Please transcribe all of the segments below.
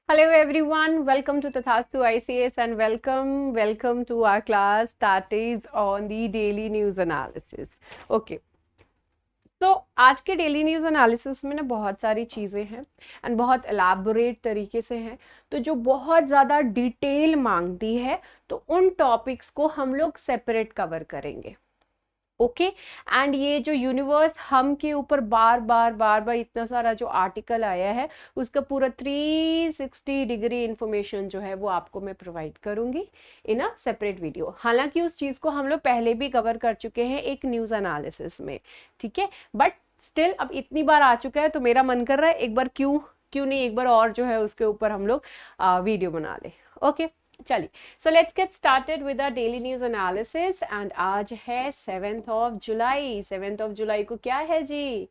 Hello everyone, welcome to Tathastu ICS and welcome to our class that is on the daily news analysis. Okay. तो आज के daily news analysis में ना बहुत सारी चीज़ें हैं एंड बहुत एलैबोरेट तरीके से हैं, तो जो बहुत ज़्यादा डिटेल मांगती है तो उन टॉपिक्स को हम लोग सेपरेट कवर करेंगे। ओके एंड ये जो यूनिवर्स हम के ऊपर बार बार इतना सारा जो आर्टिकल आया है उसका पूरा 360 डिग्री इंफॉर्मेशन जो है वो आपको मैं प्रोवाइड करूंगी इन अ सेपरेट वीडियो। हालांकि उस चीज़ को हम लोग पहले भी कवर कर चुके हैं एक न्यूज़ एनालिसिस में, ठीक है, बट स्टिल अब इतनी बार आ चुका है तो मेरा मन कर रहा है एक बार क्यों क्यों नहीं एक बार और जो है उसके ऊपर हम लोग वीडियो बना ले। ओके चलिए, so let's get started with our daily news analysis and आज है 7th of July. 7th of July को क्या है जी?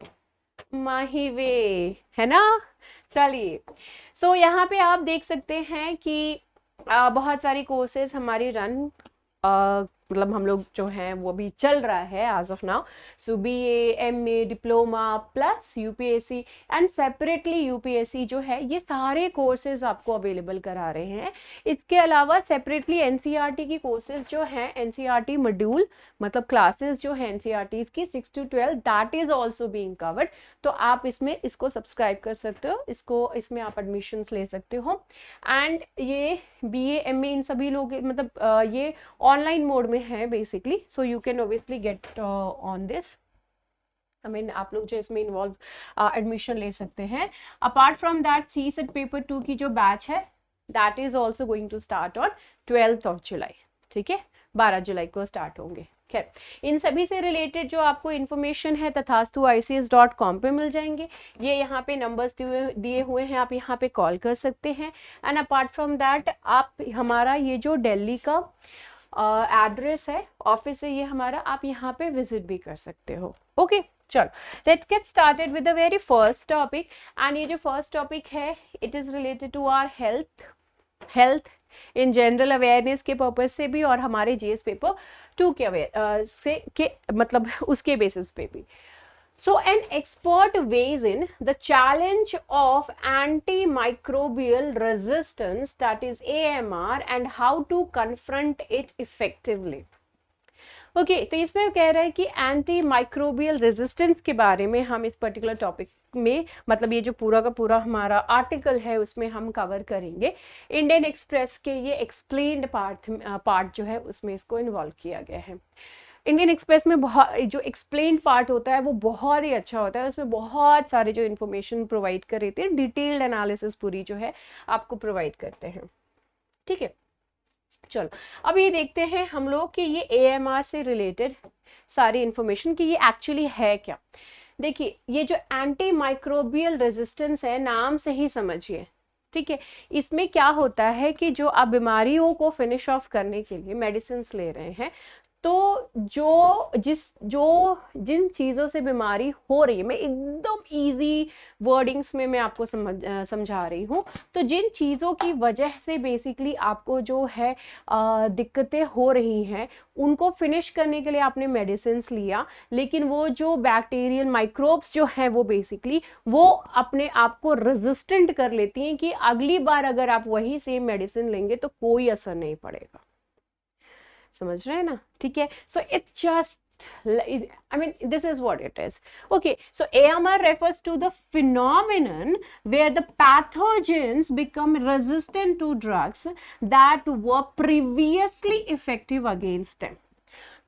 माहीवे है ना। चलिए, सो यहाँ पे आप देख सकते हैं कि बहुत सारी कोर्सेज हमारी रन मतलब हम लोग जो हैं वो भी चल रहा है as of now. So BA MA diploma plus UPSC and separately UPSC जो है ये सारे कोर्सेज आपको अवेलेबल करा रहे हैं। इसके अलावा सेपरेटली एनसीईआरटी की कोर्सेज जो हैं, एनसीईआरटी मॉड्यूल मतलब क्लासेस जो है एनसीईआरटी की 6 to 12 that is also being covered. तो आप इसमें इसको सब्सक्राइब कर सकते हो, इसमें आप एडमिशन्स ले सकते हो एंड ये BA MA इन सभी लोग मतलब ये ऑनलाइन मोड में है basically, so you can obviously get on this. I mean आप लोग जो इसमें इन्वॉल्व एडमिशन ले सकते हैं। Apart from that CSET paper 2 की जो बैच है that is also going to start on 12th of July, ठीक है, 12 जुलाई को स्टार्ट होंगे। खैर, इन सभी से रिलेटेड जो आपको इन्फॉर्मेशन है tathastuics.com पे मिल जाएंगे। ये यहाँ पे नंबर्स दिए हुए हैं, आप यहाँ पे कॉल कर सकते हैं एंड अपार्ट फ्रॉम दैट आप हमारा ये जो दिल्ली का एड्रेस है, ऑफिस है ये हमारा, आप यहाँ पे विजिट भी कर सकते हो। ओके चलो, let's get started with the very first topic and ये जो फर्स्ट टॉपिक है it is related to our health in general awareness के पर्पज से भी और हमारे GS पेपर 2 के मतलब उसके बेसिस पे भी। So an expert weighs in the challenge of antimicrobial resistance, that is AMR, and how to confront it effectively. Okay तो इसमें कह रहा है कि एंटी माइक्रोबियल रेजिस्टेंस के बारे में हम इस पर्टिकुलर टॉपिक में मतलब ये जो पूरा का पूरा हमारा आर्टिकल है उसमें हम कवर करेंगे। इंडियन एक्सप्रेस के ये एक्सप्लेन्ड पार्ट जो है उसमें इसको इन्वॉल्व किया गया है। इंडियन एक्सप्रेस में बहुत जो एक्सप्लेन्ड पार्ट होता है वो बहुत ही अच्छा होता है, उसमें बहुत सारे जो इन्फॉर्मेशन प्रोवाइड कर रहे थे, डिटेल्ड एनालिसिस पूरी जो है आपको प्रोवाइड करते हैं, ठीक है। चलो अब ये देखते हैं हम लोग कि ये AMR से रिलेटेड सारी इंफॉर्मेशन कि ये एक्चुअली है क्या। देखिए, ये जो एंटी माइक्रोबियल रेजिस्टेंस है नाम से ही समझिए, ठीक है। इसमें क्या होता है कि जो आप बीमारियों को फिनिश ऑफ करने के लिए मेडिसिन ले रहे हैं तो जिन चीज़ों से बीमारी हो रही है, मैं एकदम इजी वर्डिंग्स में मैं आपको समझा रही हूँ, तो जिन चीज़ों की वजह से बेसिकली आपको जो है दिक्कतें हो रही हैं उनको फिनिश करने के लिए आपने मेडिसिन लिया, लेकिन वो जो बैक्टीरियल माइक्रोब्स जो हैं वो बेसिकली वो अपने आप को रेजिस्टेंट कर लेती हैं कि अगली बार अगर आप वही सेम मेडिसिन लेंगे तो कोई असर नहीं पड़ेगा। समझ रहे हैं ना, ठीक है। So it's just I mean, this is what it is. Okay, so AMR refers to the phenomenon where the pathogens become resistant to drugs that were previously effective against them.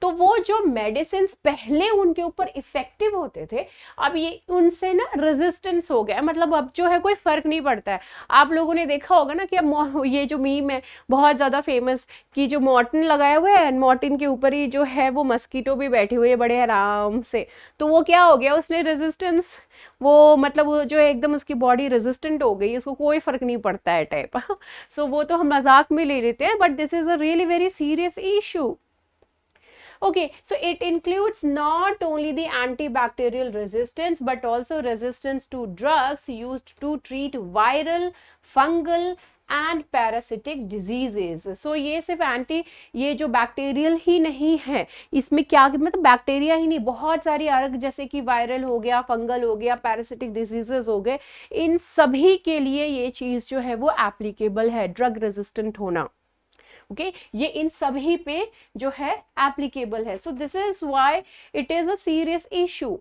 तो वो जो मेडिसिन पहले उनके ऊपर effective होते थे अब ये उनसे ना रेजिस्टेंस हो गया, मतलब अब जो है कोई फर्क नहीं पड़ता है। आप लोगों ने देखा होगा ना कि अब ये जो मीम है बहुत ज़्यादा फेमस कि जो मॉर्टिन लगाया हुआ है, मॉर्टिन के ऊपर ही जो है वो मस्कीटो भी बैठी हुई है बड़े आराम से, तो वो क्या हो गया, उसने रेजिस्टेंस वो मतलब वो जो है एकदम उसकी बॉडी रेजिस्टेंट हो गई, उसको कोई फर्क नहीं पड़ता है टाइप। सो वो तो हम मजाक में ले लेते हैं, but this is a really very serious issue. Okay, so it includes not only the antibacterial resistance but also resistance to drugs used to treat viral, fungal and parasitic diseases. So ये सिर्फ ये जो bacterial ही नहीं है, इसमें क्या मतलब bacteria ही नहीं, बहुत सारी अलग जैसे कि वायरल हो गया, फंगल हो गया, पैरासिटिक डिजीजेस हो गए, इन सभी के लिए ये चीज जो है वो एप्लीकेबल है, ड्रग रेजिस्टेंट होना। ओके ये इन सभी पे जो है एप्लीकेबल है। So this is why it is a serious issue.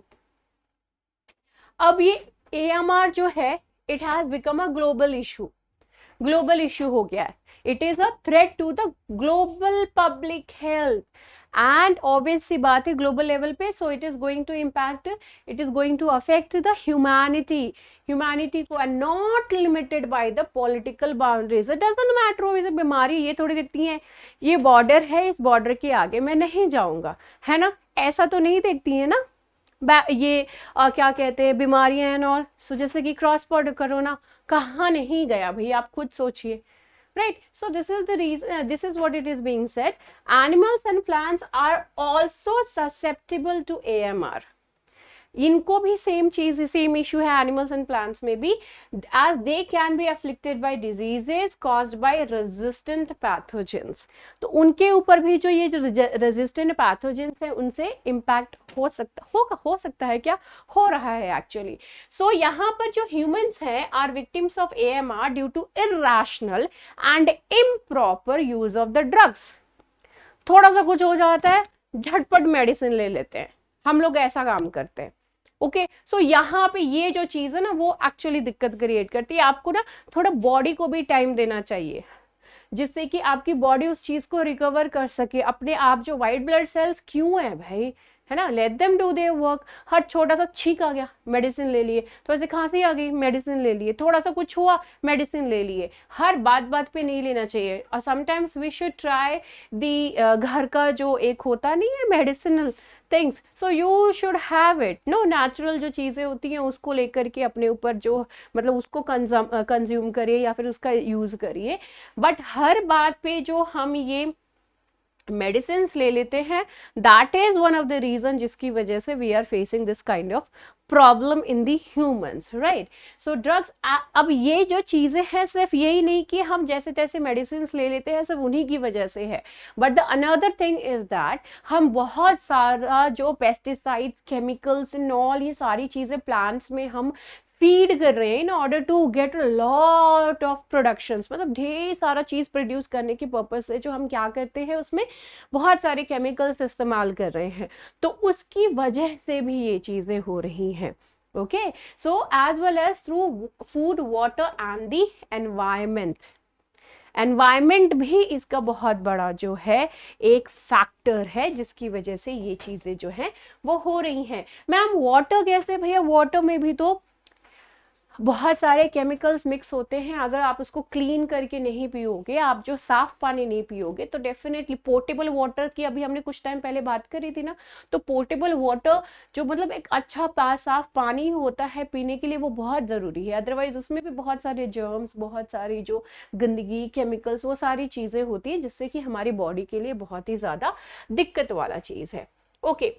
अब ये AMR जो है it has become a global issue, global issue हो गया है। It is a threat to the global public health and obvious सी बात है ग्लोबल लेवल पे, so it is going to impact, it is going to affect the humanity को, and not limited by the political boundaries. It doesn't matter वो बीमारी ये थोड़ी देखती है ये बॉर्डर है, इस बॉर्डर के आगे मैं नहीं जाऊंगा, है ना, ऐसा तो नहीं देखती है ना। ये क्या कहते हैं बीमारियां एंड ऑल। सो जैसे कि क्रॉस बॉर्डर कोरोना कहाँ नहीं गया भाई, आप खुद सोचिए, right? So this is the reason, this is what it is being said, animals and plants are also susceptible to AMR। इनको भी सेम चीज, सेम इशू है एनिमल्स एंड प्लांट्स में भी, as they can be afflicted by diseases caused by resistant pathogens. तो उनके ऊपर भी जो ये जो रेजिस्टेंट पैथोजेंस है उनसे इम्पैक्ट हो सकता है क्या, हो रहा है एक्चुअली। सो यहाँ पर जो ह्यूमंस हैं are victims of AMR due to irrational and improper use of the drugs. थोड़ा सा कुछ हो जाता है झटपट मेडिसिन ले लेते हैं, हम लोग ऐसा काम करते हैं। ओके सो यहाँ पे ये जो चीज है ना वो एक्चुअली दिक्कत क्रिएट करती है। आपको ना थोड़ा बॉडी को भी टाइम देना चाहिए जिससे कि आपकी बॉडी उस चीज को रिकवर कर सके अपने आप। जो वाइट ब्लड सेल्स क्यों है भाई, है ना, let them do their work. हर छोटा सा छींक आ गया मेडिसिन ले लिए, थोड़ी सी खांसी आ गई मेडिसिन ले लिए, थोड़ा सा कुछ हुआ मेडिसिन ले लिए। हर बात पे नहीं लेना चाहिए। और sometimes we should try the घर का जो एक होता नहीं है medicinal things, so you should have it no. Natural जो चीज़ें होती हैं उसको लेकर के अपने ऊपर जो मतलब उसको कंज्यूम करिए या फिर उसका यूज़ करिए। बट हर बात पे जो हम ये मेडिसिन ले लेते हैं, that is one of the reason जिसकी वजह से we are facing this kind of problem in the humans, right. So drugs, अब ये जो चीजें हैं सिर्फ यही नहीं कि हम जैसे तैसे मेडिसिन ले लेते हैं सिर्फ उन्हीं की वजह से है, but the another thing is that हम बहुत सारा जो पेस्टिसाइड्स, केमिकल्स एंड ऑल ये सारी चीजें प्लांट्स में हम फीड कर रहे हैं in order to get lot of productions, मतलब ढेर सारा चीज प्रोड्यूस करने के पर्पज से जो हम क्या करते हैं उसमें बहुत सारे केमिकल्स इस्तेमाल कर रहे हैं, तो उसकी वजह से भी ये चीजें हो रही हैं। Okay so as well as through food, water and the environment. Environment भी इसका बहुत बड़ा जो है एक फैक्टर है जिसकी वजह से ये चीजें जो हैं वो हो रही हैं। मैम वाटर कैसे, भैया वाटर में भी तो बहुत सारे केमिकल्स मिक्स होते हैं। अगर आप उसको क्लीन करके नहीं पियोगे, आप जो साफ पानी नहीं पियोगे, तो डेफिनेटली पोर्टेबल वाटर की अभी हमने कुछ टाइम पहले बात करी थी ना, तो पोर्टेबल वाटर जो मतलब एक अच्छा साफ पानी होता है पीने के लिए वो बहुत ज़रूरी है। अदरवाइज उसमें भी बहुत सारे जर्म्स, बहुत सारी जो गंदगी, केमिकल्स, वो सारी चीज़ें होती हैं जिससे कि हमारी बॉडी के लिए बहुत ही ज़्यादा दिक्कत वाला चीज़ है। ओके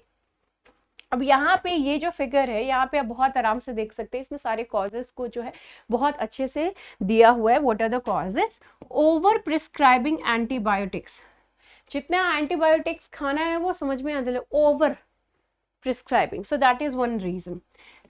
अब यहाँ पे ये जो फिगर है यहाँ पे आप बहुत आराम से देख सकते हैं, इसमें सारे कॉजेस को जो है बहुत अच्छे से दिया हुआ है। What are the causes? Over prescribing antibiotics. जितना एंटीबायोटिक्स खाना है वो समझ में आने लगे, over prescribing, so that is one reason.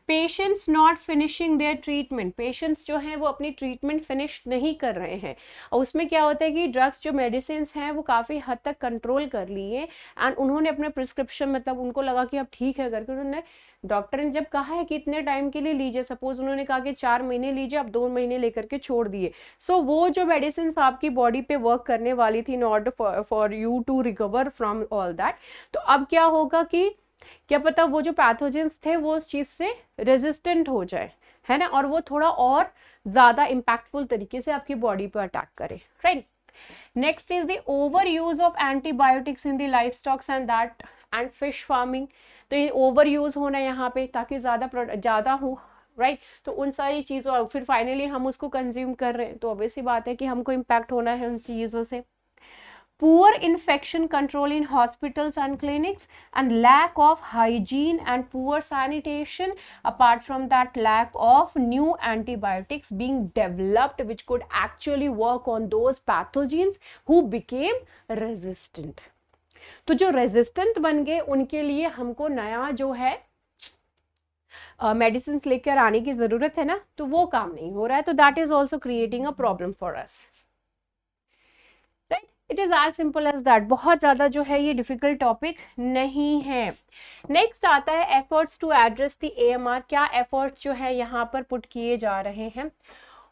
Patients not finishing their treatment, patients जो हैं वो अपनी ट्रीटमेंट फिनिश नहीं कर रहे हैं, और उसमें क्या होता है कि ड्रग्स जो मेडिसिन हैं वो काफ़ी हद तक कंट्रोल कर लिए एंड उन्होंने अपने प्रिस्क्रिप्शन, मतलब उनको लगा कि अब ठीक है करके उन्होंने, डॉक्टर ने जब कहा है कि इतने टाइम के लिए लीजिए, सपोज उन्होंने कहा कि 4 महीने लीजिए, आप 2 महीने लेकर के छोड़ दिए, सो वो जो मेडिसिन आपकी बॉडी पे वर्क करने वाली थी in order for you to recover from all that, तो अब क्या होगा कि क्या पता वो जो पैथोजेंस थे वो उस चीज से रेजिस्टेंट हो जाए, है ना, और वो थोड़ा और ज्यादा इम्पैक्टफुल तरीके से आपकी बॉडी पर अटैक करे, right. Next is the over use of antibiotics in the life stocks and that and fish farming. तो ये ओवर यूज होना यहाँ पे ताकि ज्यादा हो, राइट, तो उन सारी चीजों, फिर फाइनली हम उसको कंज्यूम कर रहे हैं, तो ऑब्वियसली बात है कि हमको इम्पैक्ट होना है उन चीजों से। poor infection control in hospitals and clinics, and lack of hygiene and poor sanitation. Apart from that, lack of new antibiotics being developed which could actually work on those pathogens who became resistant. तो जो resistant बन गए उनके लिए हमको नया जो है मेडिसिन लेकर आने की जरूरत है ना, तो वो काम नहीं हो रहा है, तो that is also creating a problem for us, right. It is as simple as that. बहुत ज्यादा जो है ये डिफिकल्ट टॉपिक नहीं है. नेक्स्ट आता है efforts to address the AMR. क्या एफर्ट्स जो है यहाँ पर पुट किए जा रहे हैं?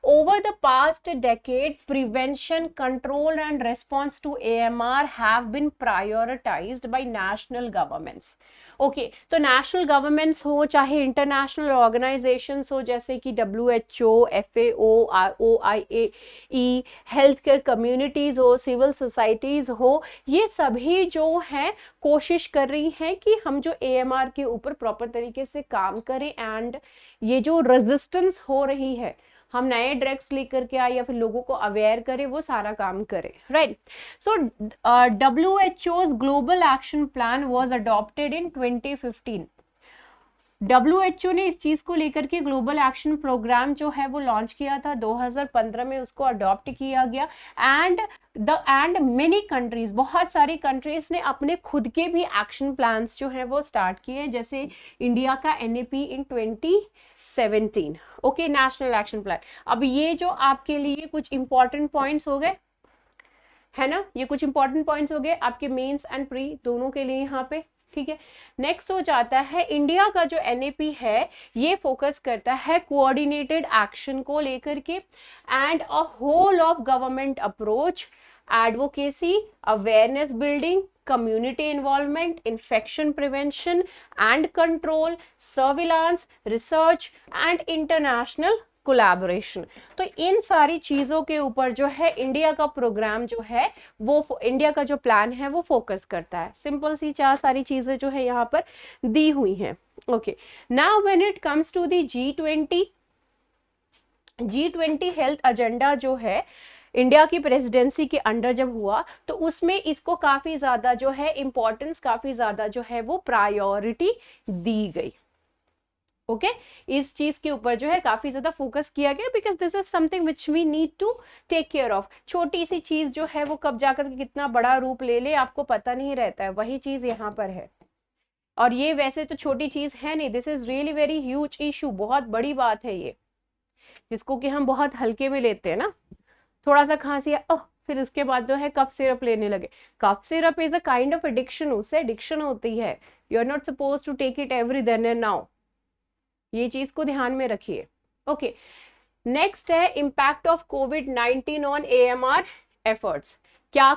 Over the past decade, prevention, control and response to AMR have been prioritized by national governments. Okay, तो national governments हो चाहे international organizations हो जैसे कि WHO, FAO, OIE, healthcare communities हो, civil societies हो, ये सभी जो हैं कोशिश कर रही हैं कि हम जो AMR के ऊपर प्रॉपर तरीके से काम करें एंड ये जो रेजिस्टेंस हो रही है हम नए ड्रग्स लेकर के आए या फिर लोगों को अवेयर करें, वो सारा काम करें, right. So WHO's global action plan was adopted in 2015. WHO ने इस चीज को लेकर के ग्लोबल एक्शन प्रोग्राम जो है वो लॉन्च किया था 2015 में, उसको अडॉप्ट किया गया एंड मेनी कंट्रीज, बहुत सारी कंट्रीज ने अपने खुद के भी एक्शन प्लान्स जो है वो स्टार्ट किए हैं, जैसे इंडिया का NAP इन 2017. Okay, national action plan. अब ये जो आपके लिए कुछ इंपॉर्टेंट पॉइंट्स हो गए है ना, ये कुछ इंपॉर्टेंट पॉइंट्स हो गए आपके मेंस एंड प्री दोनों के लिए यहाँ पे, ठीक है. नेक्स्ट हो जाता है इंडिया का जो NAP है ये फोकस करता है कोऑर्डिनेटेड एक्शन को लेकर के and a whole of government approach, advocacy, awareness building, community involvement, infection prevention and control, surveillance, research and international collaboration. तो इन सारी चीजों के ऊपर जो है इंडिया का प्रोग्राम जो है वो, इंडिया का जो प्लान है वो फोकस करता है. सिंपल सी चार सारी चीजें जो है यहाँ पर दी हुई हैं. Okay, now when it comes to the G20 health agenda जो है इंडिया की प्रेसिडेंसी के अंडर जब हुआ तो उसमें इसको काफी ज्यादा जो है इंपॉर्टेंस, काफी ज्यादा जो है वो प्रायोरिटी दी गई. ओके, इस चीज के ऊपर जो है काफी ज्यादा फोकस किया गया because this is something which we need to take care of. छोटी सी चीज जो है वो कब जाकर के कितना बड़ा रूप ले ले आपको पता नहीं रहता है, वही चीज यहाँ पर है. और ये वैसे तो छोटी चीज है नहीं, this is really very huge issue, बहुत बड़ी बात है ये, जिसको कि हम बहुत हल्के में लेते हैं ना. थोड़ा सा खांसी है फिर उसके बाद जो है कफ सिरप लेने लगे. Cough syrup is a kind of addiction, उससे एडिक्शन होती है. You are not suppose to take it every then and now, ये चीज को ध्यान में रखिए. ओके, नेक्स्ट है impact of COVID-19 on AMR efforts. क्या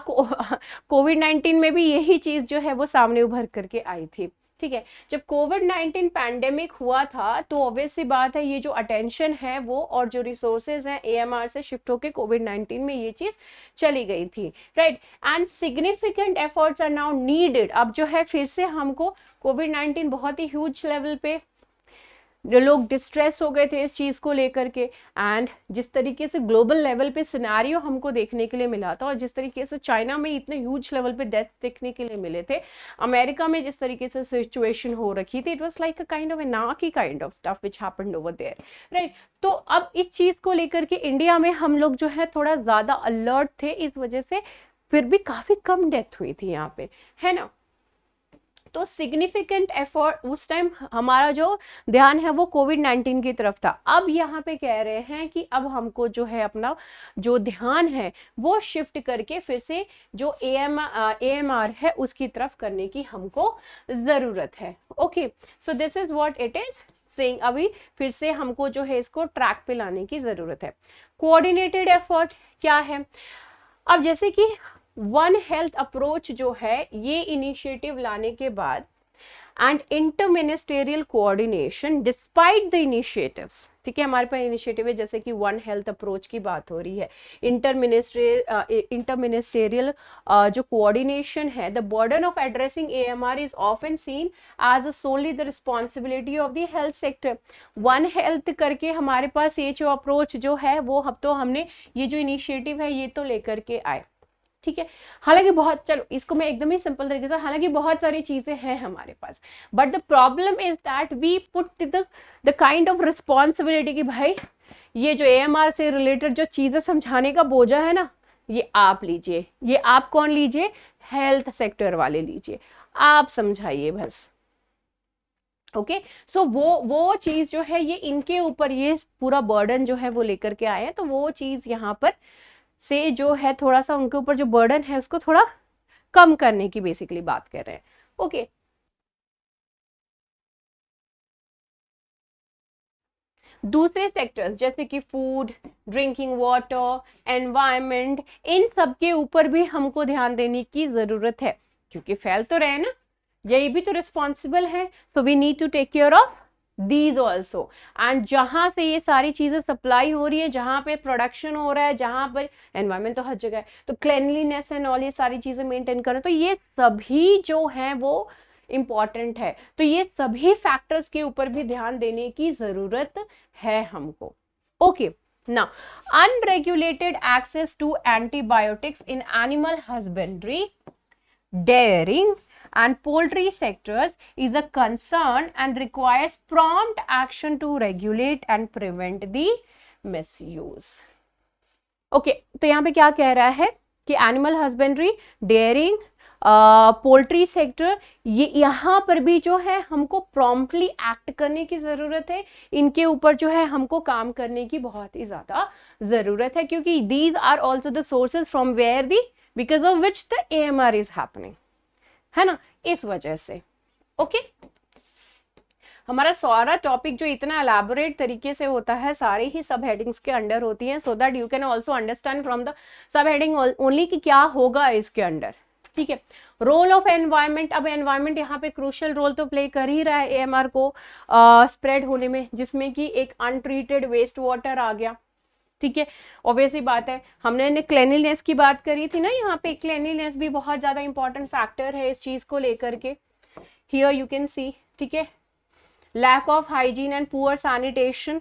COVID-19 में भी यही चीज जो है वो सामने उभर करके आई थी, ठीक है. जब COVID-19 पैंडेमिक हुआ था तो ऑब्वियस सी बात है ये जो अटेंशन है वो और जो रिसोर्सेज हैं AMR से शिफ्ट होके COVID-19 में ये चीज चली गई थी, right. And significant efforts are now needed. अब जो है फिर से हमको COVID-19 बहुत ही ह्यूज लेवल पे जो लोग डिस्ट्रेस हो गए थे इस चीज को लेकर के, एंड जिस तरीके से ग्लोबल लेवल पे सिनेरियो हमको देखने के लिए मिला था, और जिस तरीके से चाइना में इतने ह्यूज लेवल पे डेथ देखने के लिए मिले थे, अमेरिका में जिस तरीके से सिचुएशन हो रखी थी, it was like a kind of anarchy kind of stuff which happened over there, right. तो अब इस चीज को लेकर के इंडिया में हम लोग जो है थोड़ा ज्यादा अलर्ट थे, इस वजह से फिर भी काफी कम डेथ हुई थी यहाँ पे, है ना. तो सिग्निफिकेंट एफर्ट उस टाइम हमारा जो ध्यान है वो COVID-19 की तरफ था. अब यहाँ पे कह रहे हैं कि अब हमको जो है अपना जो ध्यान है वो शिफ्ट करके फिर से जो AMR है उसकी तरफ करने की हमको जरूरत है. Okay, so this is what it is saying. अभी फिर से हमको जो है इसको ट्रैक पे लाने की जरूरत है. कोऑर्डिनेटेड एफर्ट क्या है? अब जैसे कि वन हेल्थ अप्रोच जो है ये इनिशिएटिव लाने के बाद and interministerial coordination despite the initiatives, ठीक है. हमारे पास इनिशिएटिव है जैसे कि वन हेल्थ अप्रोच की बात हो रही है, इंटरमिनिस्टेरियल जो कोऑर्डिनेशन है, the burden of addressing AMR is often seen as solely the responsibility of the health sector. One health करके हमारे पास ये जो अप्रोच जो है वो अब तो हमने ये जो इनिशिएटिव है ये तो लेकर के आए, ठीक है। हालांकि बहुत, चलो इसको मैं एकदम ही सिंपल तरीके से, हालांकि बहुत सारी चीजें हैं हमारे पास, but the problem is that we put the kind of responsibility कि भाई ये जो एएमआर से रिलेटेड जो चीजें समझाने का बोझा है ना, ये आप लीजिए। ये आप कौन लीजिए? हेल्थ सेक्टर वाले लीजिए, आप समझाइए बस। ओके, सो वो चीज जो है ये इनके ऊपर, ये पूरा बर्डन जो है वो लेकर के आए हैं। तो वो चीज यहाँ पर से जो है थोड़ा सा उनके ऊपर जो बर्डन है उसको थोड़ा कम करने की बेसिकली बात कर रहे हैं। ओके, दूसरे सेक्टर्स जैसे कि फूड, ड्रिंकिंग वाटर, एनवायरनमेंट, इन सब के ऊपर भी हमको ध्यान देने की जरूरत है, क्योंकि फैल तो रहे ना, यही भी तो रिस्पॉन्सिबल है। So we need to take care of these also. And जहां से ये सारी चीजें सप्लाई हो रही है, जहां पे प्रोडक्शन हो रहा है, जहां पर एनवायरमेंट तो हर जगह है, तो क्लेनलीनेस एंड ऑल ये सारी चीजें मेंटेन करें, तो ये सभी जो है वो इंपॉर्टेंट है। तो ये सभी फैक्टर्स के ऊपर भी ध्यान देने की जरूरत है हमको। Okay, now unregulated access to antibiotics in animal husbandry, dairying and poultry sectors is a concern and requires prompt action to regulate and prevent the misuse. Okay, तो यहाँ पे क्या कह रहा है कि animal husbandry, dairying, poultry sector, ये यहाँ पर भी जो है हमको प्रॉम्प्टली एक्ट करने की जरूरत है। इनके ऊपर जो है हमको काम करने की बहुत ही ज्यादा जरूरत है, क्योंकि these are also the sources from where the because of which the AMR is happening, है ना, इस वजह से। ओके, हमारा सारा टॉपिक जो इतना एलैबोरेट तरीके से होता है, सारे ही सब हेडिंग्स के अंडर होती हैं, so that you can also understand from the sub heading only कि क्या होगा इसके अंडर। ठीक है, रोल ऑफ एनवायरनमेंट, अब एनवायरनमेंट यहाँ पे क्रूशियल रोल तो प्ले कर ही रहा है एएमआर को स्प्रेड होने में, जिसमें कि एक अनट्रीटेड वेस्ट वाटर आ गया। ठीक है, ऑब्वियसली बात है, हमने क्लेनलीनेस की बात करी थी ना, यहाँ पे क्लेनलीनेस भी बहुत ज्यादा इंपॉर्टेंट फैक्टर है इस चीज को लेकर के। हियर यू कैन सी, ठीक है, lack of hygiene and poor sanitation,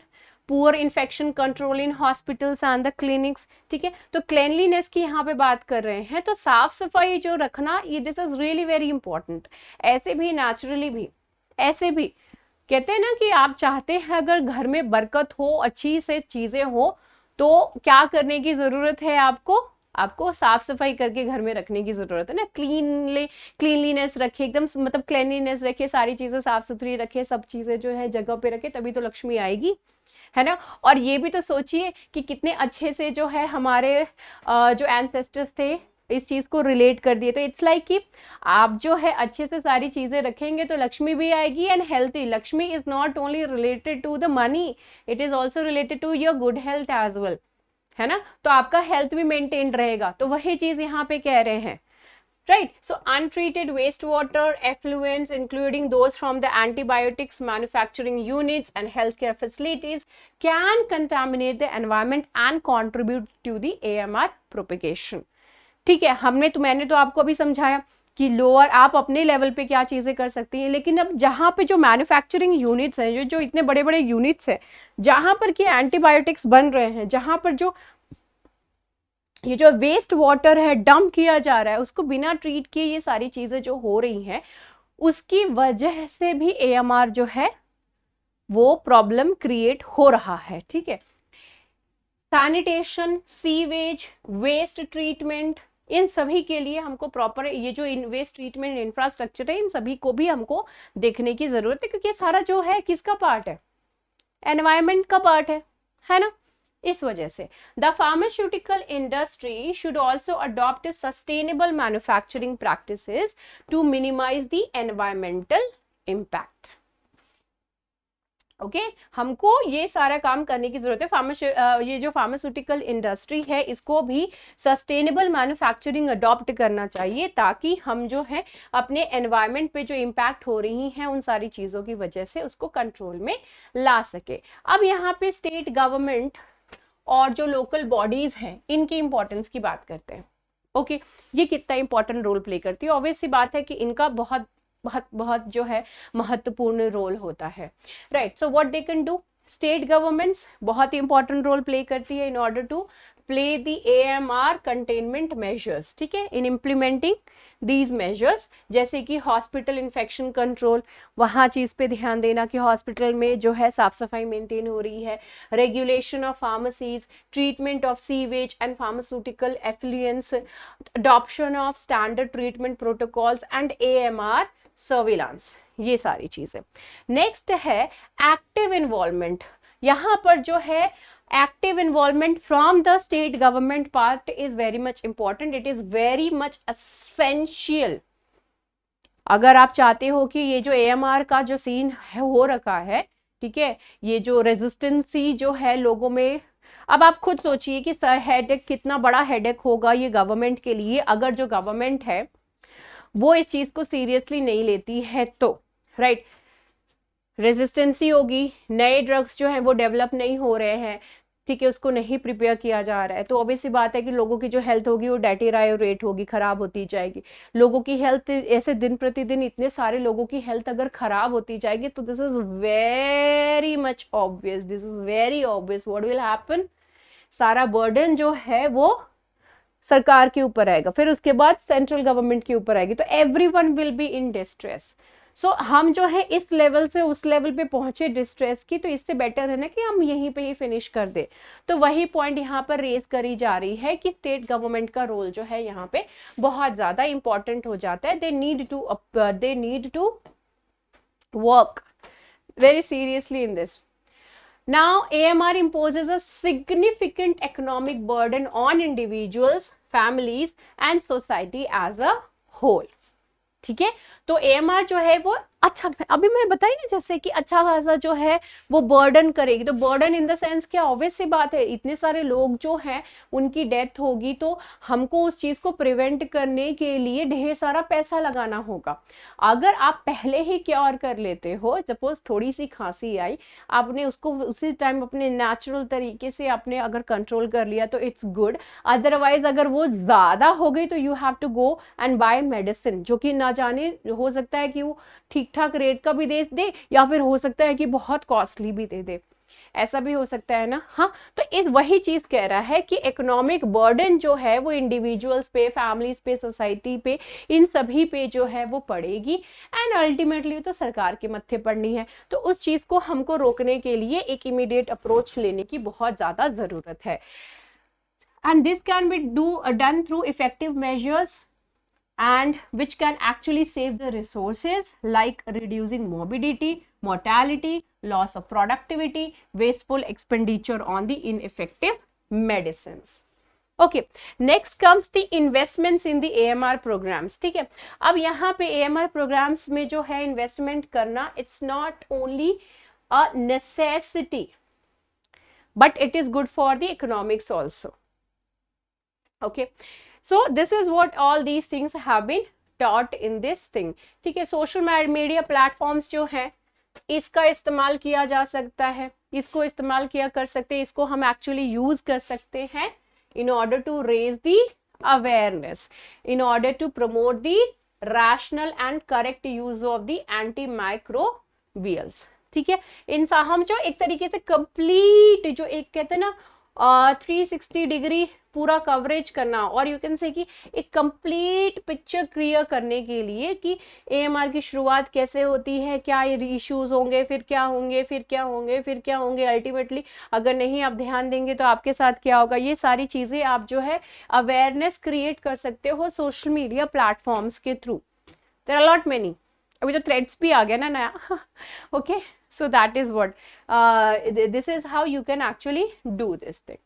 poor infection control in hospitals and the clinics। ठीक है, तो क्लेनलीनेस की यहाँ पे बात कर रहे हैं, तो साफ सफाई जो रखना, ये this is really very important. ऐसे भी नेचुरली भी, ऐसे भी कहते हैं ना कि आप चाहते हैं अगर घर में बरकत हो, अच्छी से चीजें हो, तो क्या करने की जरूरत है आपको? आपको साफ सफाई करके घर में रखने की जरूरत है ना, क्लीनलीनेस रखे, एकदम मतलब क्लीनलीनेस रखे, सारी चीजें साफ सुथरी रखे, सब चीजें जो है जगह पे रखे, तभी तो लक्ष्मी आएगी, है ना। और ये भी तो सोचिए कि कितने अच्छे से जो है हमारे जो एंसेस्टर्स थे इस चीज को रिलेट कर दिए। तो इट्स लाइक कि आप जो है अच्छे से सारी चीजें रखेंगे तो लक्ष्मी भी आएगी। And healthy Lakshmi is not only related to the money, it is also related to your good health as well, है ना। तो आपका हेल्थ भी मेंटेन रहेगा, तो वही चीज यहाँ पे कह रहे हैं, right? So untreated wastewater effluents, including those from the antibiotics manufacturing units and healthcare facilities, can contaminate the environment and contribute to the AMR propagation. ठीक है, मैंने तो आपको अभी समझाया कि लोअर आप अपने लेवल पे क्या चीजें कर सकती हैं, लेकिन अब जहाँ पे जो मैन्युफैक्चरिंग यूनिट्स हैं, जो इतने बड़े बड़े यूनिट्स हैं, जहाँ पर कि एंटीबायोटिक्स बन रहे हैं, जहाँ पर जो ये जो वेस्ट वाटर है डंप किया जा रहा है, उसको बिना ट्रीट किए ये सारी चीजें जो हो रही हैं, उसकी वजह से भी एएमआर जो है वो प्रॉब्लम क्रिएट हो रहा है। ठीक है, सैनिटेशन, सीवेज, वेस्ट ट्रीटमेंट, इन सभी के लिए हमको प्रॉपर ये जो वेस्ट ट्रीटमेंट इंफ्रास्ट्रक्चर है, इन सभी को भी हमको देखने की जरूरत है, क्योंकि सारा जो है किसका पार्ट है? एनवायरमेंट का पार्ट है ना। इस वजह से the pharmaceutical industry should also adopt sustainable manufacturing practices to minimise the environmental impact. Okay, हमको ये सारा काम करने की जरूरत है। ये जो फार्मास्यूटिकल इंडस्ट्री है, इसको भी सस्टेनेबल मैन्युफैक्चरिंग अडॉप्ट करना चाहिए, ताकि हम जो है अपने एनवायरमेंट पे जो इम्पैक्ट हो रही हैं उन सारी चीजों की वजह से उसको कंट्रोल में ला सके। अब यहाँ पे स्टेट गवर्नमेंट और जो लोकल बॉडीज हैं, इनकी इंपॉर्टेंस की बात करते हैं। ओके, ये कितना इंपॉर्टेंट रोल प्ले करती है? ऑब्वियस सी बात है कि इनका बहुत बहुत बहुत जो है महत्वपूर्ण रोल होता है, right. So what they can do, state governments बहुत ही इंपॉर्टेंट रोल प्ले करती है in order to play the AMR containment measures, ठीक है, इन इम्प्लीमेंटिंग दीज मेजर्स, जैसे कि हॉस्पिटल इन्फेक्शन कंट्रोल, वहाँ चीज़ पे ध्यान देना कि हॉस्पिटल में जो है साफ सफाई मेंटेन हो रही है, regulation of pharmacies, treatment of sewage and pharmaceutical affluence, adoption of standard treatment protocols and AMR surveillance, ये सारी चीजें। नेक्स्ट है एक्टिव इन्वॉल्वमेंट। यहाँ पर जो है active involvement from the state government part is very much important, it is very much essential. अगर आप चाहते हो कि ये जो AMR का जो सीन हो रखा है, ठीक है, ये जो रेजिस्टेंसी जो है लोगों में, अब आप खुद सोचिए कि हेडेक, कितना बड़ा हेडेक होगा ये गवर्नमेंट के लिए, अगर जो गवर्नमेंट है वो इस चीज को सीरियसली नहीं लेती है तो, राइट। रेजिस्टेंसी होगी, नए ड्रग्स जो हैं वो डेवलप नहीं हो रहे हैं, ठीक है, उसको नहीं प्रिपेयर किया जा रहा है, तो ऑब्वियस सी बात है कि लोगों की जो हेल्थ होगी वो डेटेरायोरेट होगी, खराब होती जाएगी। लोगों की हेल्थ ऐसे दिन प्रतिदिन इतने सारे लोगों की हेल्थ अगर खराब होती जाएगी तो this is very much obvious, this is very obvious what will happen, सारा बर्डन जो है वो सरकार के ऊपर आएगा, फिर उसके बाद सेंट्रल गवर्नमेंट के ऊपर आएगी, तो everyone will be in distress. So हम जो है इस लेवल से उस लेवल पे पहुंचे डिस्ट्रेस की, तो इससे बेटर है ना कि हम यहीं पे ही फिनिश कर दे। तो वही पॉइंट यहाँ पर रेज करी जा रही है कि स्टेट गवर्नमेंट का रोल जो है यहाँ पे बहुत ज्यादा इंपॉर्टेंट हो जाता है। They need to work very seriously in this. Now, AMR imposes a significant economic burden on individuals, families, and society as a whole. ठीक है, तो AMR जो है वो अच्छा, अभी मैं बताई ना जैसे कि अच्छा खासा जो है वो बर्डन करेगी, तो बर्डन इन द सेंस क्या, ऑब्वियस सी बात है, इतने सारे लोग जो हैं उनकी डेथ होगी, तो हमको उस चीज को प्रिवेंट करने के लिए ढेर सारा पैसा लगाना होगा। अगर आप पहले ही क्योर कर लेते हो, सपोज थोड़ी सी खांसी आई, आपने उसको उसी टाइम अपने नेचुरल तरीके से आपने अगर कंट्रोल कर लिया तो इट्स गुड। अदरवाइज अगर वो ज्यादा हो गई तो you have to go and buy medicine, जो कि ना जाने हो सकता है कि वो ठीक ठाक रेट का भी दे या फिर हो सकता है कि बहुत कॉस्टली भी दे, ऐसा भी हो सकता है ना। हाँ, तो इस वही चीज कह रहा है कि इकोनॉमिक बर्डन जो है वो इंडिविजुअल्स पे, फैमिलीज पे, सोसाइटी पे, इन सभी पे जो है वो पड़ेगी, एंड अल्टीमेटली तो सरकार के मत्थे पड़नी है। तो उस चीज को हमको रोकने के लिए एक इमीडिएट अप्रोच लेने की बहुत ज्यादा जरूरत है, and this can be done through effective measures and which can actually save the resources, like reducing morbidity, mortality, loss of productivity, wasteful expenditure on the ineffective medicines. Okay, next comes the investments in the AMR programs. ठीक है, अब यहाँ पे AMR programs में जो है investment करना, it's not only a necessity but it is good for the economics also. Okay, so this is what all these things have been taught in this thing. ठीक है, सोशल मीडिया प्लेटफॉर्म्स जो है इसका इस्तेमाल किया जा सकता है, इसको इस्तेमाल किया कर सकते हैं, इसको हम एक्चुअली यूज कर सकते हैं in order to raise the awareness, in order to promote the rational and correct use of the antimicrobials. ठीक है, इंसान हम जो एक तरीके से कंप्लीट जो एक कहते हैं ना 360 डिग्री पूरा कवरेज करना, और यू कैन से कि एक कंप्लीट पिक्चर क्लियर करने के लिए कि AMR की शुरुआत कैसे होती है, क्या इश्यूज होंगे, फिर क्या होंगे, फिर क्या होंगे, फिर क्या होंगे, अल्टीमेटली अगर नहीं आप ध्यान देंगे तो आपके साथ क्या होगा, ये सारी चीजें आप जो है अवेयरनेस क्रिएट कर सकते हो सोशल मीडिया प्लेटफॉर्म्स के through. There are lot many, अभी तो थ्रेड्स भी आ गया ना नया। Okay, so that is what this is how you can actually do this thing.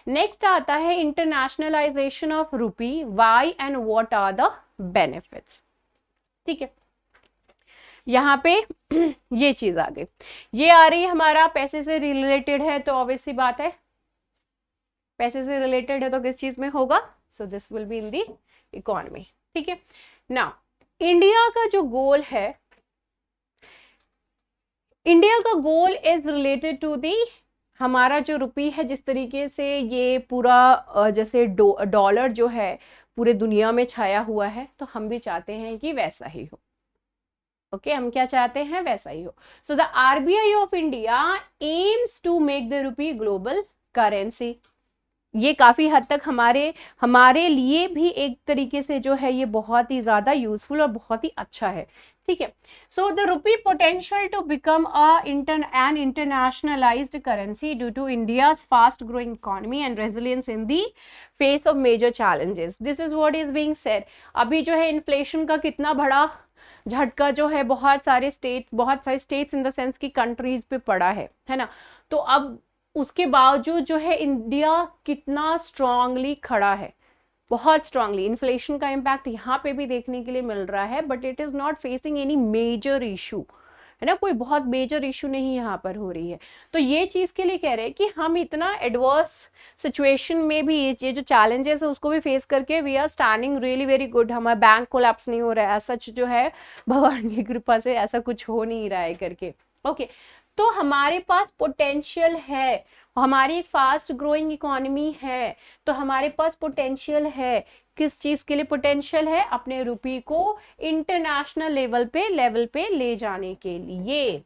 Next आता है internationalization of rupee, why and what are the benefits. ठीक है, यहाँ पे ये चीज आ गई, ये आ रही है हमारा पैसे से रिलेटेड है, तो ऑब्वियस सी बात है पैसे से रिलेटेड है तो किस चीज में होगा, so this will be in the economy. ठीक है, नाउ इंडिया का जो गोल है, इंडिया का goal is related to the, हमारा जो रुपी है जिस तरीके से ये पूरा जैसे डॉलर जो है पूरे दुनिया में छाया हुआ है, तो हम भी चाहते हैं कि वैसा ही हो। ओके हम क्या चाहते हैं वैसा ही हो। So the RBI of India aims to make the rupee global currency. ये काफी हद तक हमारे हमारे लिए भी एक तरीके से जो है ये बहुत ही ज्यादा यूजफुल और बहुत ही अच्छा है, ठीक है। So the rupee potential to become a an internationalised currency due to India's fast growing economy and resilience in the face of major challenges, this is what is being said. अभी जो है inflation का कितना बड़ा झटका जो है बहुत सारे स्टेट्स इन द सेंस की कंट्रीज पे पड़ा है ना। तो अब उसके बावजूद जो है इंडिया कितना स्ट्रांगली खड़ा है, बहुत स्ट्रांगली। इन्फ्लेशन का इम्पैक्ट यहाँ पे भी देखने के लिए मिल रहा है, but it is not facing any major issue, है ना, कोई बहुत मेजर इशू नहीं यहाँ पर हो रही है। तो ये चीज के लिए कह रहे हैं कि हम इतना एडवर्स सिचुएशन में भी ये जो चैलेंजेस है उसको भी फेस करके we are standing really very good. हमारा बैंक कोलैप्स नहीं हो रहा है, सच जो है भगवान की कृपा से ऐसा कुछ हो नहीं रहा है करके। ओके तो हमारे पास पोटेंशियल है, हमारी एक फास्ट ग्रोइंग इकोनॉमी है, तो हमारे पास पोटेंशियल है। किस चीज के लिए पोटेंशियल है? अपने रुपये को इंटरनेशनल लेवल पे ले जाने के लिए।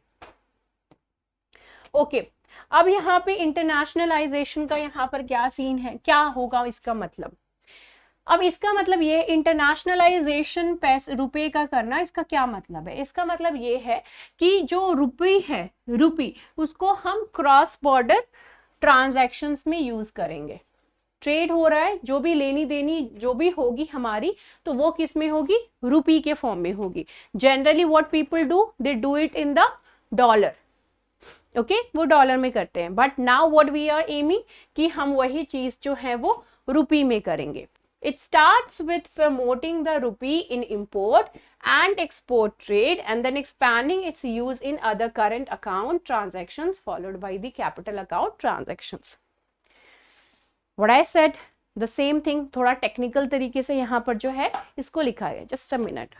ओके अब यहाँ पे इंटरनेशनलाइजेशन का यहाँ पर क्या सीन है, क्या होगा इसका मतलब? अब इसका मतलब ये इंटरनेशनलाइजेशन पैसे रुपए का करना, इसका क्या मतलब है? इसका मतलब ये है कि जो रुपये है, रुपी उसको हम क्रॉस बॉर्डर ट्रांजैक्शंस में यूज करेंगे। ट्रेड हो रहा है, जो भी लेनी देनी जो भी होगी हमारी, तो वो किस में होगी? रुपी के फॉर्म में होगी। Generally what people do, they do it in the dollar, okay वो डॉलर में करते हैं। But now what we are aiming कि हम वही चीज जो है वो रुपी में करेंगे। It starts with promoting the rupee in import and export trade and then expanding its use in other current account transactions followed by the capital account transactions. What I said, the same thing, थोड़ा technical तरीके से यहाँ पर जो है इसको लिखा है। Just a minute.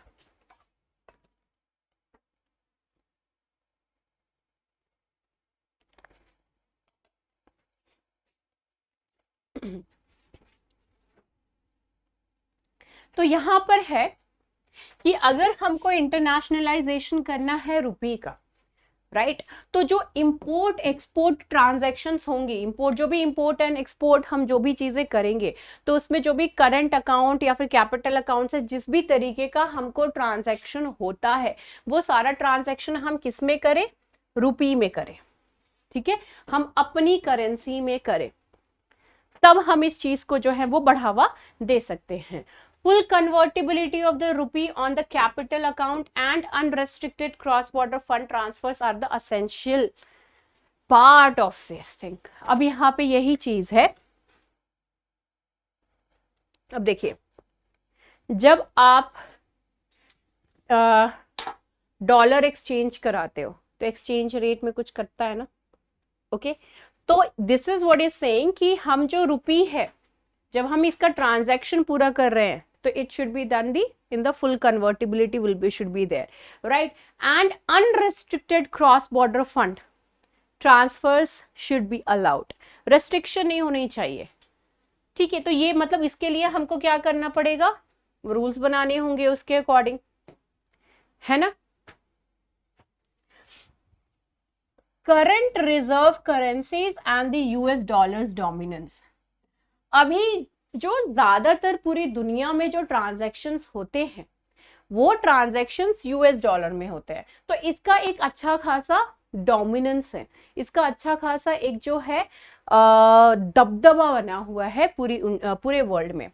तो यहां पर है कि अगर हमको इंटरनेशनलाइजेशन करना है रुपये का, राइट, तो जो इंपोर्ट एक्सपोर्ट ट्रांजैक्शंस होंगी, इंपोर्ट जो भी इंपोर्ट एंड एक्सपोर्ट हम जो भी चीजें करेंगे, तो उसमें जो भी करंट अकाउंट या फिर कैपिटल अकाउंट से जिस भी तरीके का हमको ट्रांजैक्शन होता है, वो सारा ट्रांजैक्शन हम किस में करें? रुपये में करें, ठीक है, हम अपनी करेंसी में करें, तब हम इस चीज को जो है वो बढ़ावा दे सकते हैं। Full convertibility of the rupee on the capital account and unrestricted cross-border fund transfers are the essential part of this thing. अब यहाँ पे यही चीज है। अब देखिए, जब आप डॉलर एक्सचेंज कराते हो तो एक्सचेंज रेट में कुछ कटता है ना, ओके तो this is what is saying कि हम जो रुपी है, जब हम इसका ट्रांजैक्शन पूरा कर रहे हैं, तो it should be done in the full convertibility should be there, right? And unrestricted cross border fund transfers should be allowed. restriction नहीं होनी चाहिए, ठीक है। तो ये मतलब इसके लिए हमको क्या करना पड़ेगा? रूल्स बनाने होंगे उसके अकॉर्डिंग, है ना। Current reserve currencies and the US dollar's dominance. अभी जो ज्यादातर पूरी दुनिया में जो ट्रांजैक्शंस होते हैं वो ट्रांजैक्शंस यूएस डॉलर में होते हैं, तो इसका एक अच्छा खासा डोमिनेंस है, इसका अच्छा खासा एक जो है दबदबा बना हुआ है पूरे वर्ल्ड में।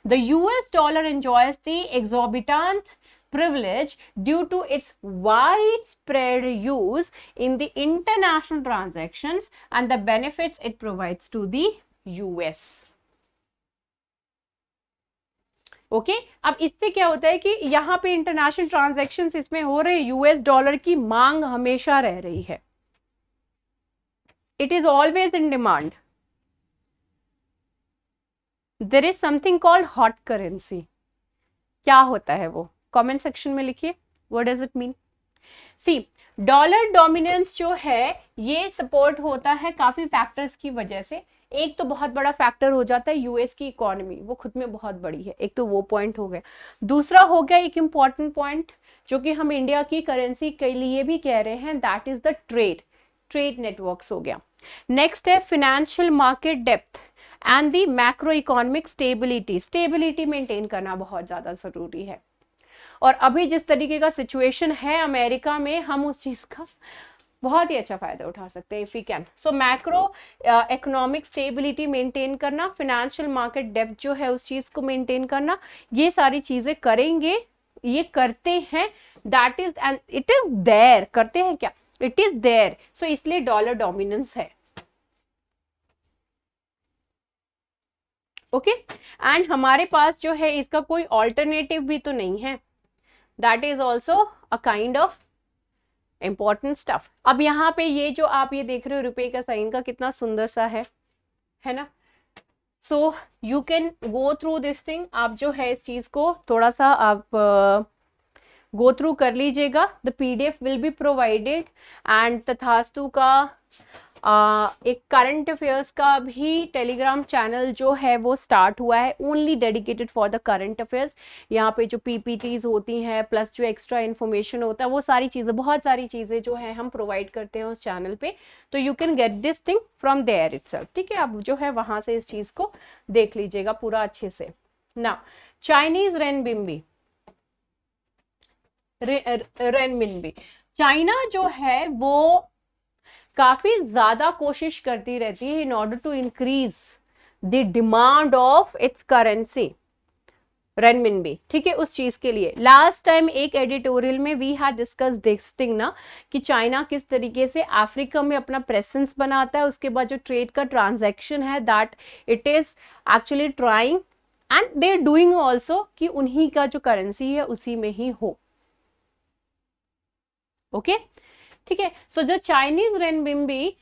The US dollar enjoys the exorbitant privilege due to its widespread use in the international transactions and the benefits it provides to the US. Okay अब इससे क्या होता है कि यहाँ पे इंटरनेशनल ट्रांजैक्शंस इसमें हो रहे हैं, यूएस डॉलर की मांग हमेशा रह रही है, it is always in demand. There is something called hot currency. क्या होता है वो? कमेंट सेक्शन में लिखिए, what does it mean. See dollar dominance जो है ये सपोर्ट होता है काफी फैक्टर्स की वजह से। एक तो बहुत बड़ा फैक्टर हो जाता है यूएस की इकोनॉमी, वो खुद में बहुत बड़ी है, एक तो वो पॉइंट हो गया। दूसरा हो गया एक इंपॉर्टेंट पॉइंट जो कि हम इंडिया की करेंसी के लिए भी कह रहे हैं, that is the trade networks हो गया। नेक्स्ट है financial market depth and the macro economic stability maintain करना बहुत ज्यादा जरूरी है। और अभी जिस तरीके का सिचुएशन है अमेरिका में, हम उस चीज का बहुत ही अच्छा फायदा उठा सकते हैं if we can. So macro economic stability maintain करना, फिनेंशियल मार्केट डेप्थ जो है उस चीज को मेंटेन करना, ये सारी चीजें करेंगे, ये करते हैं, that is and it is there, करते हैं क्या, इट इज देयर। सो इसलिए डॉलर डोमिनेंस है, ओके। एंड हमारे पास जो है इसका कोई ऑल्टरनेटिव भी तो नहीं है, that is also a kind of important stuff. अब यहाँ पे ये जो आप ये देख रहे हो रुपए का साइन का कितना सुंदर सा है ना। सो you can go through this thing, आप जो है इस चीज को थोड़ा सा आप गो थ्रू कर लीजिएगा। The PDF will be provided and तथास्तु का एक करंट अफेयर्स का भी टेलीग्राम चैनल जो है वो स्टार्ट हुआ है, only dedicated for the current affairs. यहाँ पे जो पीपीटीज होती हैं प्लस जो एक्स्ट्रा इन्फॉर्मेशन होता है, वो सारी चीज़ें, बहुत सारी चीज़ें जो है हम प्रोवाइड करते हैं उस चैनल पे। तो you can get this thing from there itself, ठीक है। आप जो है वहाँ से इस चीज़ को देख लीजिएगा पूरा अच्छे से ना। चाइनीज रेनमिनबी, चाइना जो है वो काफी ज्यादा कोशिश करती रहती है in order to increase the demand of its currency renminbi, ठीक है। उस चीज के लिए लास्ट टाइम एक एडिटोरियल में we had discuss this thing ना, कि चाइना किस तरीके से अफ्रीका में अपना प्रेजेंस बनाता है, उसके बाद जो ट्रेड का ट्रांजैक्शन है that it is actually trying and they are doing also कि उन्हीं का जो करेंसी है उसी में ही हो, ओके ठीक है। सो जो Chinese renminbi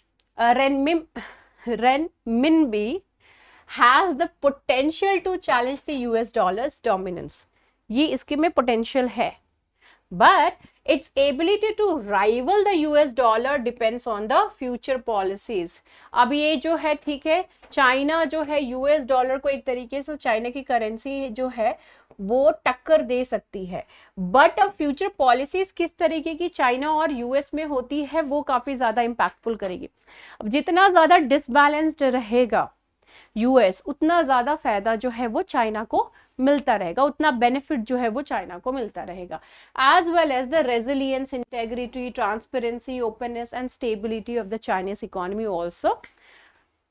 has the potential to challenge the US dollar's dominance, ये इसके में पोटेंशियल है, but its ability to rival the US dollar depends on the future policies। अब ये जो है, ठीक है, चाइना जो है यूएस डॉलर को एक तरीके से, चाइना की करेंसी जो है वो टक्कर दे सकती है, बट अब फ्यूचर पॉलिसीज किस तरीके की चाइना और यूएस में होती है वो काफी ज्यादा इंपैक्टफुल करेगी। अब जितना ज्यादा डिसबैलेंस्ड रहेगा यूएस, उतना ज्यादा फायदा जो है वो चाइना को मिलता रहेगा, उतना बेनिफिट जो है वो चाइना को मिलता रहेगा। As well as the resilience, integrity, transparency, openness and stability of the Chinese economy also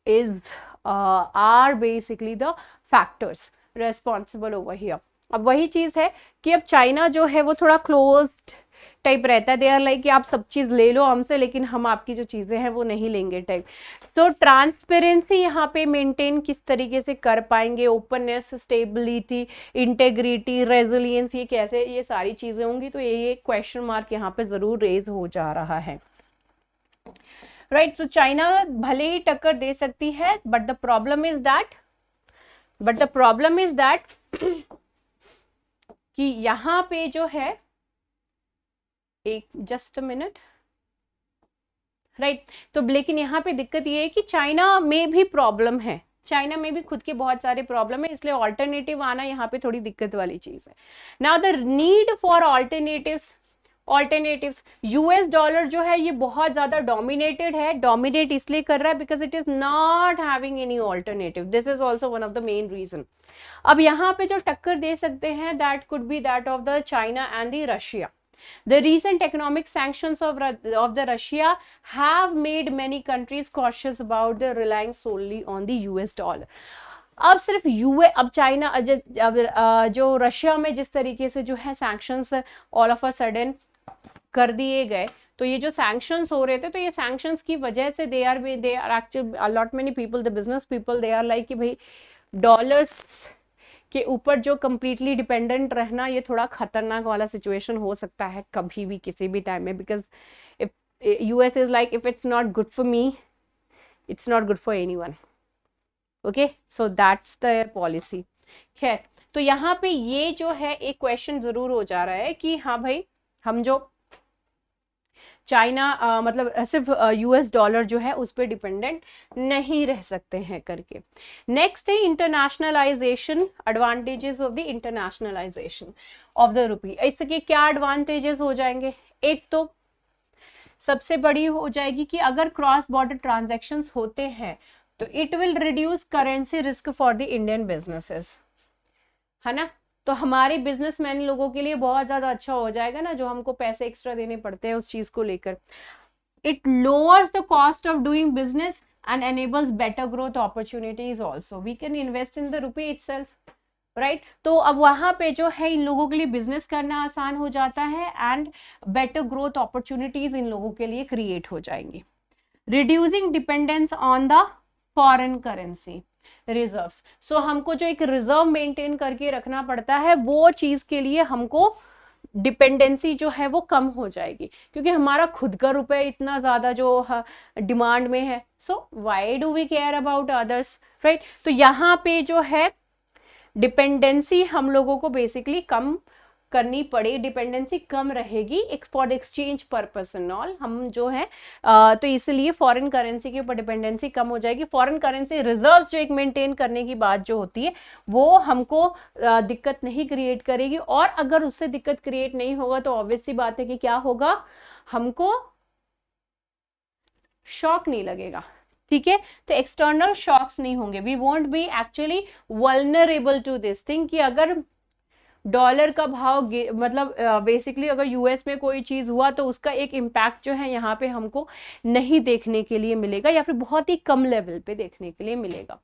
is are basically the factors responsible over here. अब वही चीज है कि अब चाइना जो है वो थोड़ा क्लोज्ड टाइप रहता है, दे आर लाइक कि आप सब चीज ले लो हमसे लेकिन हम आपकी जो चीजें हैं वो नहीं लेंगे टाइप। तो ट्रांसपेरेंसी यहाँ पे मेंटेन किस तरीके से कर पाएंगे, ओपननेस, स्टेबिलिटी, इंटेग्रिटी, रेजिलियंस, ये कैसे, ये सारी चीजें होंगी, तो ये क्वेश्चन मार्क यहाँ पे जरूर रेज हो जा रहा है, राइट। सो चाइना भले ही टक्कर दे सकती है, but the problem is that कि यहाँ पे जो है, एक जस्ट अ मिनट, राइट। तो लेकिन यहाँ पे दिक्कत ये है कि चाइना में भी प्रॉब्लम है, चाइना में भी खुद के बहुत सारे प्रॉब्लम है, इसलिए ऑल्टरनेटिव आना यहाँ पे थोड़ी दिक्कत वाली चीज है। Now the need for alternatives, US dollar जो है ये बहुत ज्यादा डोमिनेटेड है, डोमिनेट इसलिए कर रहा है because it is not having any alternative, this is also one of the main reason. अब यहाँ पे जो टक्कर दे सकते हैं that could be that of the China and the Russia. The recent economic sanctions of the Russia have made many countries cautious about the relying solely on the US dollar। अब सिर्फ अब चाइना, जो Russia में जिस तरीके से जो है sanctions all of a sudden कर दिए गए, तो ये जो सैंक्शंस हो रहे थे, तो ये सैंक्शंस की वजह से they are actually a lot many people, the business people, they are like कि भाई डॉलर्स के ऊपर जो कंप्लीटली डिपेंडेंट रहना ये थोड़ा खतरनाक वाला सिचुएशन हो सकता है कभी भी किसी भी टाइम में, because if US is like if it's not good for me it's not good for anyone, okay. So that's the policy. खैर, तो यहाँ पे ये जो है एक क्वेश्चन जरूर हो जा रहा है कि हाँ भाई, हम जो चाइना मतलब सिर्फ यूएस डॉलर जो है उस पर डिपेंडेंट नहीं रह सकते हैं करके। नेक्स्ट है internationalisation, advantages of the internationalisation of the rupee. इसके क्या एडवांटेजेस हो जाएंगे? एक तो सबसे बड़ी हो जाएगी कि अगर क्रॉस बॉर्डर ट्रांजैक्शंस होते हैं तो it will reduce currency risk for the Indian businesses, है ना। तो हमारे बिजनेसमैन लोगों के लिए बहुत ज्यादा अच्छा हो जाएगा ना, जो हमको पैसे एक्स्ट्रा देने पड़ते हैं उस चीज को लेकर। It lowers the cost of doing business and enables better growth opportunities also. We can invest in the rupee itself, right? तो अब वहां पे जो है इन लोगों के लिए बिजनेस करना आसान हो जाता है एंड बेटर ग्रोथ अपॉर्चुनिटीज इन लोगों के लिए क्रिएट हो जाएंगी। Reducing dependence on the foreign currency reserves. So हमको जो एक रिजर्व मेंटेन करके रखना पड़ता है वो चीज के लिए हमको डिपेंडेंसी जो है वो कम हो जाएगी, क्योंकि हमारा खुद का रुपए इतना ज्यादा जो डिमांड में है। So why do we care about others, right. तो यहाँ पे जो है डिपेंडेंसी हम लोगों को बेसिकली कम करनी पड़े, डिपेंडेंसी कम रहेगी एक for exchange purpose and all. हम जो है तो इसलिए फॉरेन करेंसी के ऊपर डिपेंडेंसी कम हो जाएगी। फॉरेन करेंसी रिजर्व्स जो एक मेंटेन करने की बात जो होती है वो हमको दिक्कत नहीं क्रिएट करेगी, और अगर उससे दिक्कत क्रिएट नहीं होगा तो ऑब्वियस सी बात है कि क्या होगा, हमको शॉक नहीं लगेगा, ठीक है। तो एक्सटर्नल शॉक्स नहीं होंगे, we won't be actually vulnerable to this thing कि अगर डॉलर का भाव मतलब बेसिकली अगर यूएस में कोई चीज हुआ तो उसका एक इम्पैक्ट जो है यहाँ पे हमको नहीं देखने के लिए मिलेगा, या फिर बहुत ही कम लेवल पे देखने के लिए मिलेगा।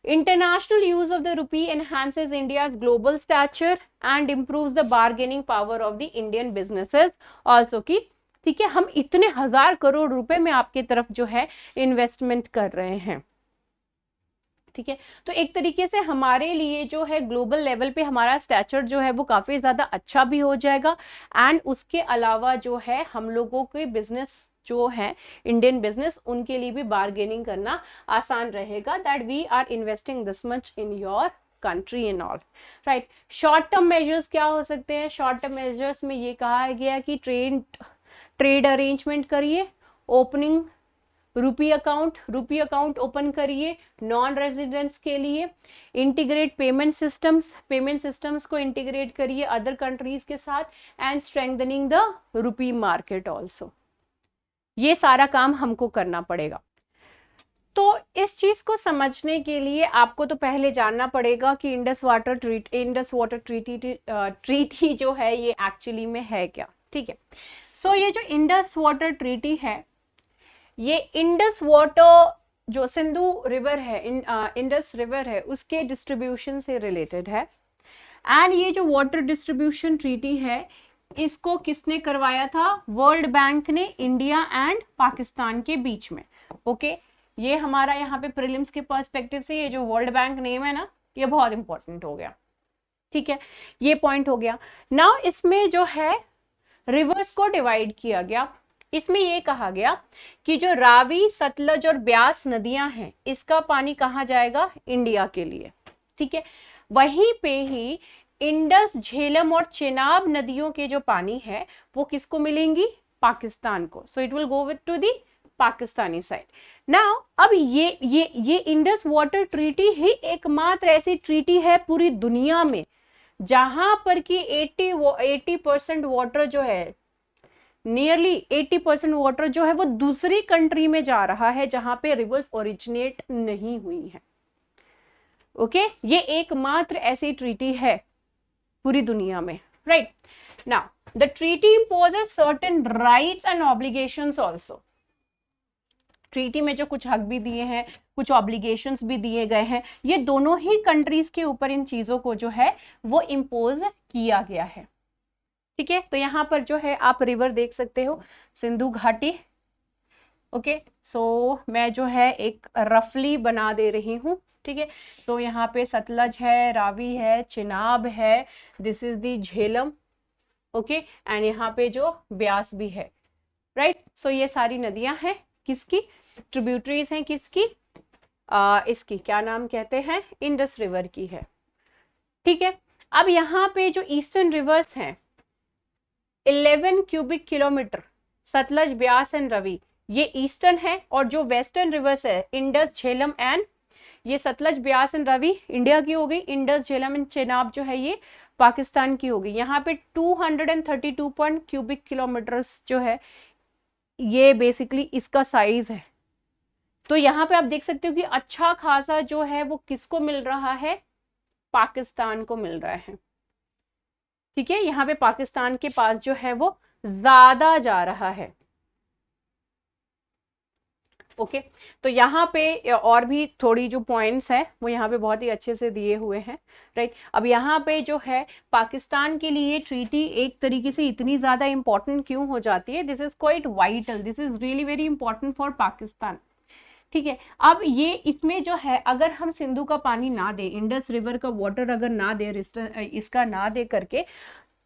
International use of the rupee enhances India's global stature and improves the bargaining power of the Indian businesses also की, ठीक है, हम इतने 1000 करोड़ रुपए में आपकी तरफ जो है इन्वेस्टमेंट कर रहे हैं, ठीक है। तो एक तरीके से हमारे लिए जो है ग्लोबल लेवल पे हमारा स्टैचर जो है वो काफी ज्यादा अच्छा भी हो जाएगा, एंड उसके अलावा जो है हम लोगों के बिजनेस जो है इंडियन बिजनेस उनके लिए भी बार्गेनिंग करना आसान रहेगा, that we are investing this much in your country and all, right. Short term measures क्या हो सकते हैं? शॉर्ट टर्म मेजर्स में ये कहा गया कि ट्रेड अरेंजमेंट करिए, ओपनिंग रुपी अकाउंट ओपन करिए नॉन रेजिडेंट्स के लिए, इंटीग्रेट पेमेंट सिस्टम्स को इंटीग्रेट करिए अदर कंट्रीज के साथ, and strengthening the rupee market also. ये सारा काम हमको करना पड़ेगा। तो इस चीज को समझने के लिए आपको तो पहले जानना पड़ेगा कि इंडस वाटर ट्रीटी जो है ये एक्चुअली में है क्या, ठीक है। सो ये जो इंडस वाटर ट्रीटी है, ये इंडस वाटर जो सिंधु रिवर है, इंडस रिवर है, उसके डिस्ट्रीब्यूशन से रिलेटेड है। एंड ये जो वाटर डिस्ट्रीब्यूशन ट्रीटी है इसको किसने करवाया था? वर्ल्ड बैंक ने इंडिया एंड पाकिस्तान के बीच में, ओके। ये हमारा यहाँ पे प्रीलिम्स के पर्सपेक्टिव से ये जो वर्ल्ड बैंक नेम है ना ये बहुत इंपॉर्टेंट हो गया, ठीक है, ये पॉइंट हो गया। नाउ इसमें जो है रिवर्स को डिवाइड किया गया। इसमें ये कहा गया कि जो रावी, सतलज और ब्यास नदियां हैं इसका पानी कहाँ जाएगा? इंडिया के लिए, ठीक है। वहीं पे ही इंडस, झेलम और चेनाब नदियों के जो पानी है वो किसको मिलेंगी? पाकिस्तान को। So it will go with to the Pakistani side. Now अब ये इंडस वाटर ट्रीटी ही एकमात्र ऐसी ट्रीटी है पूरी दुनिया में जहां पर कि 80% वाटर जो है, नियरली 80% वाटर जो है वो दूसरी कंट्री में जा रहा है जहां पे रिवर्स ओरिजिनेट नहीं हुई है, ओके। ये एकमात्र ऐसी ट्रीटी है पूरी दुनिया में, right. Now the treaty imposes certain rights and obligations also. Treaty में जो कुछ हक भी दिए हैं, कुछ ऑब्लिगेशंस भी दिए गए हैं, ये दोनों ही कंट्रीज के ऊपर इन चीजों को जो है वो इम्पोज किया गया है, ठीक है। तो यहाँ पर जो है आप रिवर देख सकते हो, सिंधु घाटी, ओके। सो मैं जो है एक रफली बना दे रही हूँ, ठीक है। सो यहाँ पे सतलज है, रावी है, चिनाब है, this is the Jhelum, okay, and यहाँ पे जो ब्यास भी है, राइट। सो ये सारी नदियां हैं किसकी? ट्रिब्यूटरीज हैं किसकी? इसकी क्या नाम कहते हैं? इंडस रिवर की है, ठीक है। अब यहाँ पे जो ईस्टर्न रिवर्स हैं 11 cubic kilometre Sutlej, Beas and Ravi, ये ईस्टर्न है, और जो वेस्टर्न रिवर्स है इंडस, झेलम एंड, ये सतलज, ब्यास एंड रवि इंडिया की हो गई, इंडस, झेलम एंड चेनाब जो है ये पाकिस्तान की हो गई। यहाँ पे 232 क्यूबिक किलोमीटर्स जो है ये बेसिकली इसका साइज है। तो यहाँ पे आप देख सकते हो कि अच्छा खासा जो है वो किसको मिल रहा है, पाकिस्तान को मिल रहा है। ठीक है, यहाँ पे पाकिस्तान के पास जो है वो ज्यादा जा रहा है। ओके, तो यहाँ पे और भी थोड़ी जो पॉइंट्स है वो यहाँ पे बहुत ही अच्छे से दिए हुए हैं, राइट। अब यहाँ पे जो है पाकिस्तान के लिए ट्रीटी एक तरीके से इतनी ज़्यादा इंपॉर्टेंट क्यों हो जाती है, this is quite vital, this is really very important for Pakistan. ठीक है, अब ये इसमें जो है अगर हम सिंधु का पानी ना दे, इंडस रिवर का वाटर अगर ना दे, इसका ना दे करके,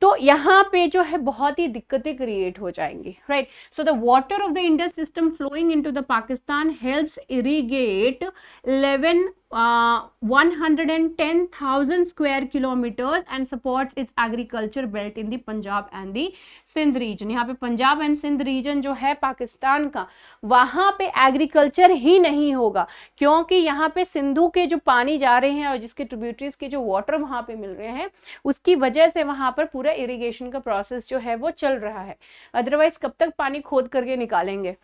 तो यहाँ पे जो है बहुत ही दिक्कतें क्रिएट हो जाएंगी, right. So the water of the Indus system flowing into the Pakistan helps irrigate 110,000 square kilometres and supports its agriculture belt in the Punjab and the Sindh region. यहाँ पे पंजाब एंड सिंध रीजन जो है पाकिस्तान का, वहां पे एग्रीकल्चर ही नहीं होगा, क्योंकि यहाँ पे सिंधु के जो पानी जा रहे हैं और जिसके ट्रिब्यूटरीज के जो वाटर वहां पे मिल रहे हैं, उसकी वजह से वहां पर पूरा इरिगेशन का प्रोसेस जो है वो चल रहा है। अदरवाइज कब तक पानी खोद करके निकालेंगे,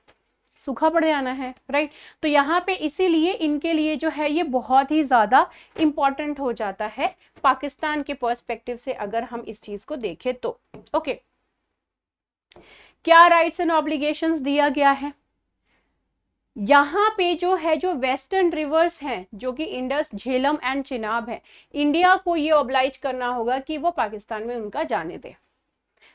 सूखा पड़ जाना है, राइट। तो यहाँ पे इसीलिए इनके लिए जो है ये बहुत ही ज्यादा इंपॉर्टेंट हो जाता है पाकिस्तान के पर्सपेक्टिव से, अगर हम इस चीज को देखें तो। ओके, क्या राइट्स एंड ऑब्लिगेशंस दिया गया है यहाँ पे जो है, जो वेस्टर्न रिवर्स हैं जो कि इंडस, झेलम एंड चिनाब है, इंडिया को ये ऑब्लाइज करना होगा कि वो पाकिस्तान में उनका जाने दे,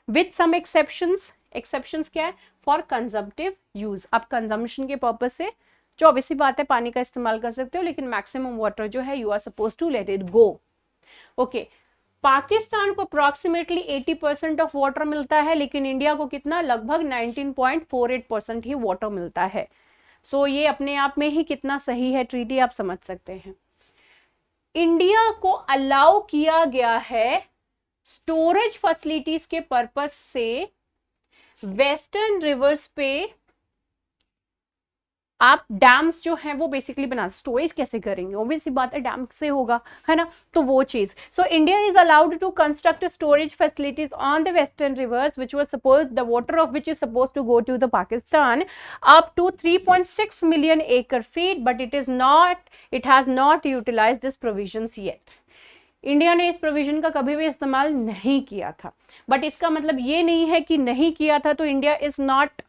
विथ सम एक्सेप्शंस। एक्सेप्शंस क्या है, फॉर कंजम्पटिव यूज, आप कंजम्पशन के पर्पज से जो ऑब्वियसली बात है पानी का इस्तेमाल कर सकते हो, लेकिन मैक्सिमम वाटर जो है you are suppose to let it go. Okay, Pakistan को अप्रोक्सीमेटली 80% ऑफ वाटर मिलता है, लेकिन इंडिया को कितना, लगभग 19.48% ही वाटर मिलता है। सो ये अपने आप में ही कितना सही है ट्रीटी, आप समझ सकते हैं। इंडिया को अलाउ किया गया है स्टोरेज फैसिलिटीज के पर्पस से वेस्टर्न रिवर्स पे आप डैम्स जो हैं वो बेसिकली बना, स्टोरेज कैसे करेंगे, ऑब्वियसली बात है डैम से होगा, है ना, तो वो चीज। So India is allowed to construct storage facilities on the western rivers which was suppose the water of which is suppose to go to the Pakistan up to 3.6 million acre feet, but it has not utilized this provisions yet. India ने इस provision का कभी भी इस्तेमाल नहीं किया था, but इसका मतलब ये नहीं है कि नहीं किया था तो India is not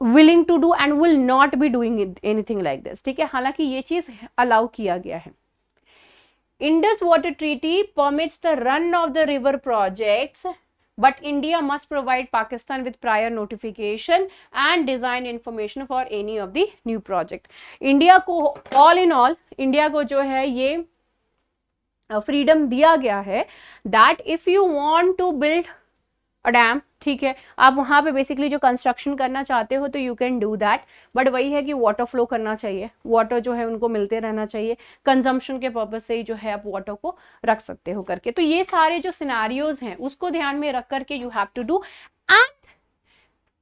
willing to do and will not be doing anything like this, ठीक है। हालांकि ये चीज अलाउ किया गया है। Indus Water Treaty permits the run of the river projects, but India must provide Pakistan with prior notification and design information for any of the new project. India को all in all, India को जो है ये freedom दिया गया है that if you want to build a dam, ठीक है, आप वहां पे बेसिकली जो कंस्ट्रक्शन करना चाहते हो तो you can do that, but वही है कि वाटर फ्लो करना चाहिए, वाटर जो है उनको मिलते रहना चाहिए, कंजम्पशन के पर्पज से ही जो है आप वाटर को रख सकते हो करके। तो ये सारे जो सिनारियोज हैं उसको ध्यान में रख करके you have to do, and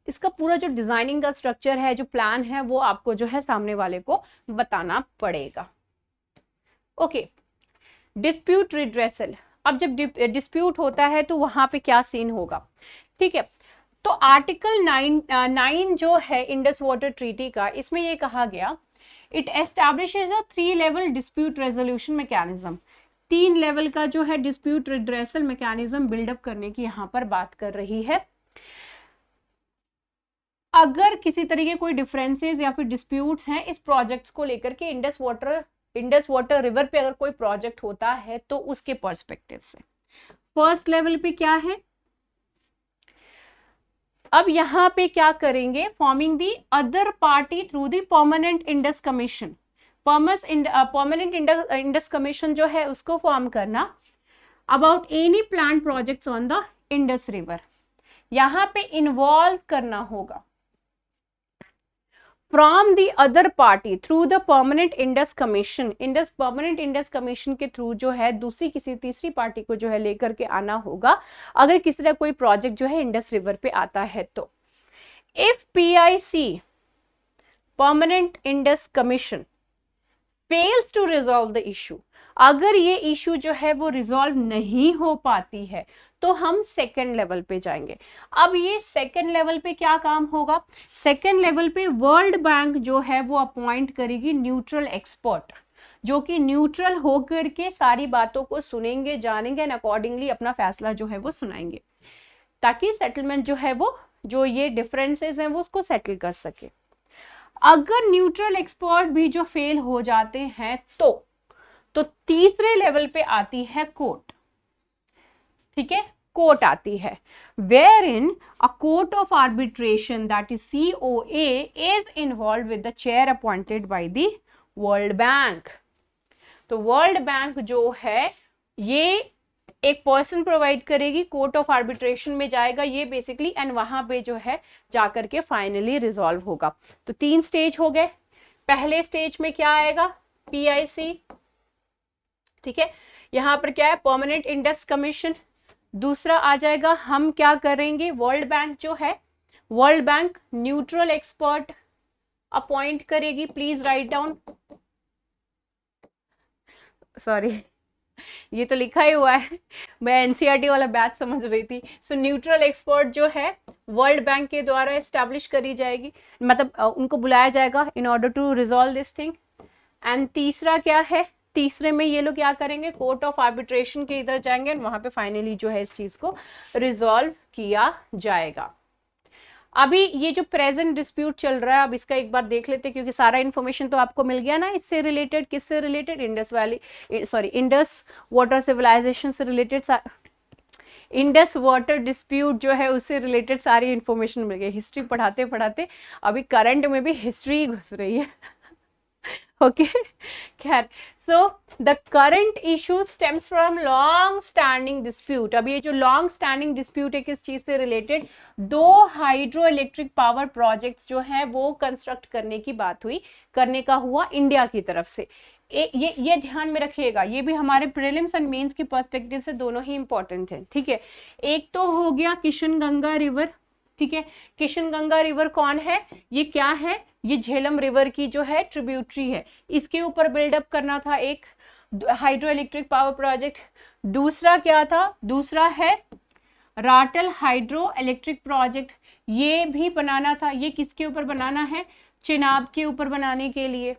इसका पूरा जो डिजाइनिंग का स्ट्रक्चर है, जो प्लान है, वो आपको जो है सामने वाले को बताना पड़ेगा। Okay, dispute redressal. अब जब डिस्प्यूट होता है तो वहां पे क्या सीन होगा, ठीक है। तो आर्टिकल 9 जो है इंडस वाटर ट्रीटी का, इसमें ये कहा गया it establishes a 3 level dispute resolution mechanism. 3 level का जो है डिस्प्यूट रिड्रेसल मैकेनिज्म बिल्डअप करने की यहाँ पर बात कर रही है। अगर किसी तरीके कोई डिफरेंसेस या फिर डिस्प्यूट्स हैं इस प्रोजेक्ट्स को लेकर के, इंडस वाटर रिवर पे अगर कोई प्रोजेक्ट होता है तो उसके पर्सपेक्टिव से, फर्स्ट लेवल पे क्या है, अब यहां पे क्या करेंगे, forming the other party through the permanent Indus commission. Permanent Indus commission जो है उसको फॉर्म करना about any plan projects on the Indus river, यहां पे इन्वॉल्व करना होगा from the other party through the permanent Indus commission. Permanent Indus commission के थ्रू जो है दूसरी किसी तीसरी पार्टी को जो है लेकर के आना होगा अगर किसी का कोई प्रोजेक्ट जो है इंडस रिवर पे आता है तो। If PIC permanent Indus commission fails to resolve the issue, अगर ये इशू जो है वो रिजॉल्व नहीं हो पाती है तो हम सेकेंड लेवल पे जाएंगे। अब ये सेकेंड लेवल पे क्या काम होगा, सेकेंड लेवल पे वर्ल्ड बैंक जो है वो अपॉइंट करेगी न्यूट्रल एक्सपर्ट, जो कि न्यूट्रल होकर के सारी बातों को सुनेंगे, जानेंगे एंड अकॉर्डिंगली अपना फैसला जो है वो सुनाएंगे, ताकि सेटलमेंट जो है वो जो ये डिफरेंसेस हैं वो उसको सेटल कर सके। अगर न्यूट्रल एक्सपर्ट भी जो फेल हो जाते हैं तो तीसरे लेवल पे आती है कोर्ट, ठीक है, कोर्ट आती है, where in a court of arbitration that is COA is involve with the chair appointed by the World Bank. तो वर्ल्ड बैंक जो है ये एक पर्सन प्रोवाइड करेगी, कोर्ट ऑफ आर्बिट्रेशन में जाएगा ये बेसिकली, एंड वहां पे जो है जाकर के फाइनली रिजॉल्व होगा। तो 3 स्टेज हो गए। पहले स्टेज में क्या आएगा, PIC, ठीक है, यहां पर क्या है, परमानेंट इंडेक्स कमीशन। दूसरा आ जाएगा, हम क्या करेंगे, वर्ल्ड बैंक जो है, World Bank neutral expert appoint करेगी। प्लीज राइट डाउन, सॉरी ये तो लिखा ही हुआ है, मैं NCERT वाला बैच समझ रही थी। सो न्यूट्रल एक्सपर्ट जो है वर्ल्ड बैंक के द्वारा एस्टैब्लिश करी जाएगी, मतलब उनको बुलाया जाएगा in order to resolve this thing. And तीसरा क्या है, तीसरे में ये लोग क्या करेंगे, कोर्ट ऑफ आर्बिट्रेशन के इधर जाएंगे और वहां पे फाइनली जो है इस चीज को रिजॉल्व किया जाएगा। अभी ये जो प्रेजेंट डिस्प्यूट चल रहा है, अब इसका एक बार देख लेते हैं, क्योंकि सारा इन्फॉर्मेशन तो आपको मिल गया ना इससे रिलेटेड। किससे related, Indus valley, sorry Indus water civilisation से रिलेटेड, इंडस वाटर डिस्प्यूट जो है उससे रिलेटेड सारी इन्फॉर्मेशन मिल गई। हिस्ट्री पढ़ाते पढ़ाते अभी करंट में भी हिस्ट्री घुस रही है। ओके, खैर, so the current issue stems from long standing dispute. अब ये जो लॉन्ग स्टैंडिंग डिस्प्यूट है किस चीज से related, 2 hydro electric power projects जो है वो कंस्ट्रक्ट करने की बात हुई, करने का हुआ इंडिया की तरफ से। ये ध्यान में रखिएगा, ये भी हमारे प्रीलिम्स एंड मेंस के पर्सपेक्टिव से दोनों ही इंपॉर्टेंट है, ठीक है। एक तो हो गया किशन गंगा रिवर, ठीक है। किशन गंगा रिवर कौन है, ये क्या है, ये झेलम रिवर की जो है ट्रिब्यूटरी है, इसके ऊपर बिल्डअप करना था एक हाइड्रो इलेक्ट्रिक पावर प्रोजेक्ट। दूसरा क्या था, दूसरा है राटल हाइड्रो इलेक्ट्रिक प्रोजेक्ट, ये भी बनाना था। ये किसके ऊपर बनाना है, चिनाब के ऊपर बनाने के लिए।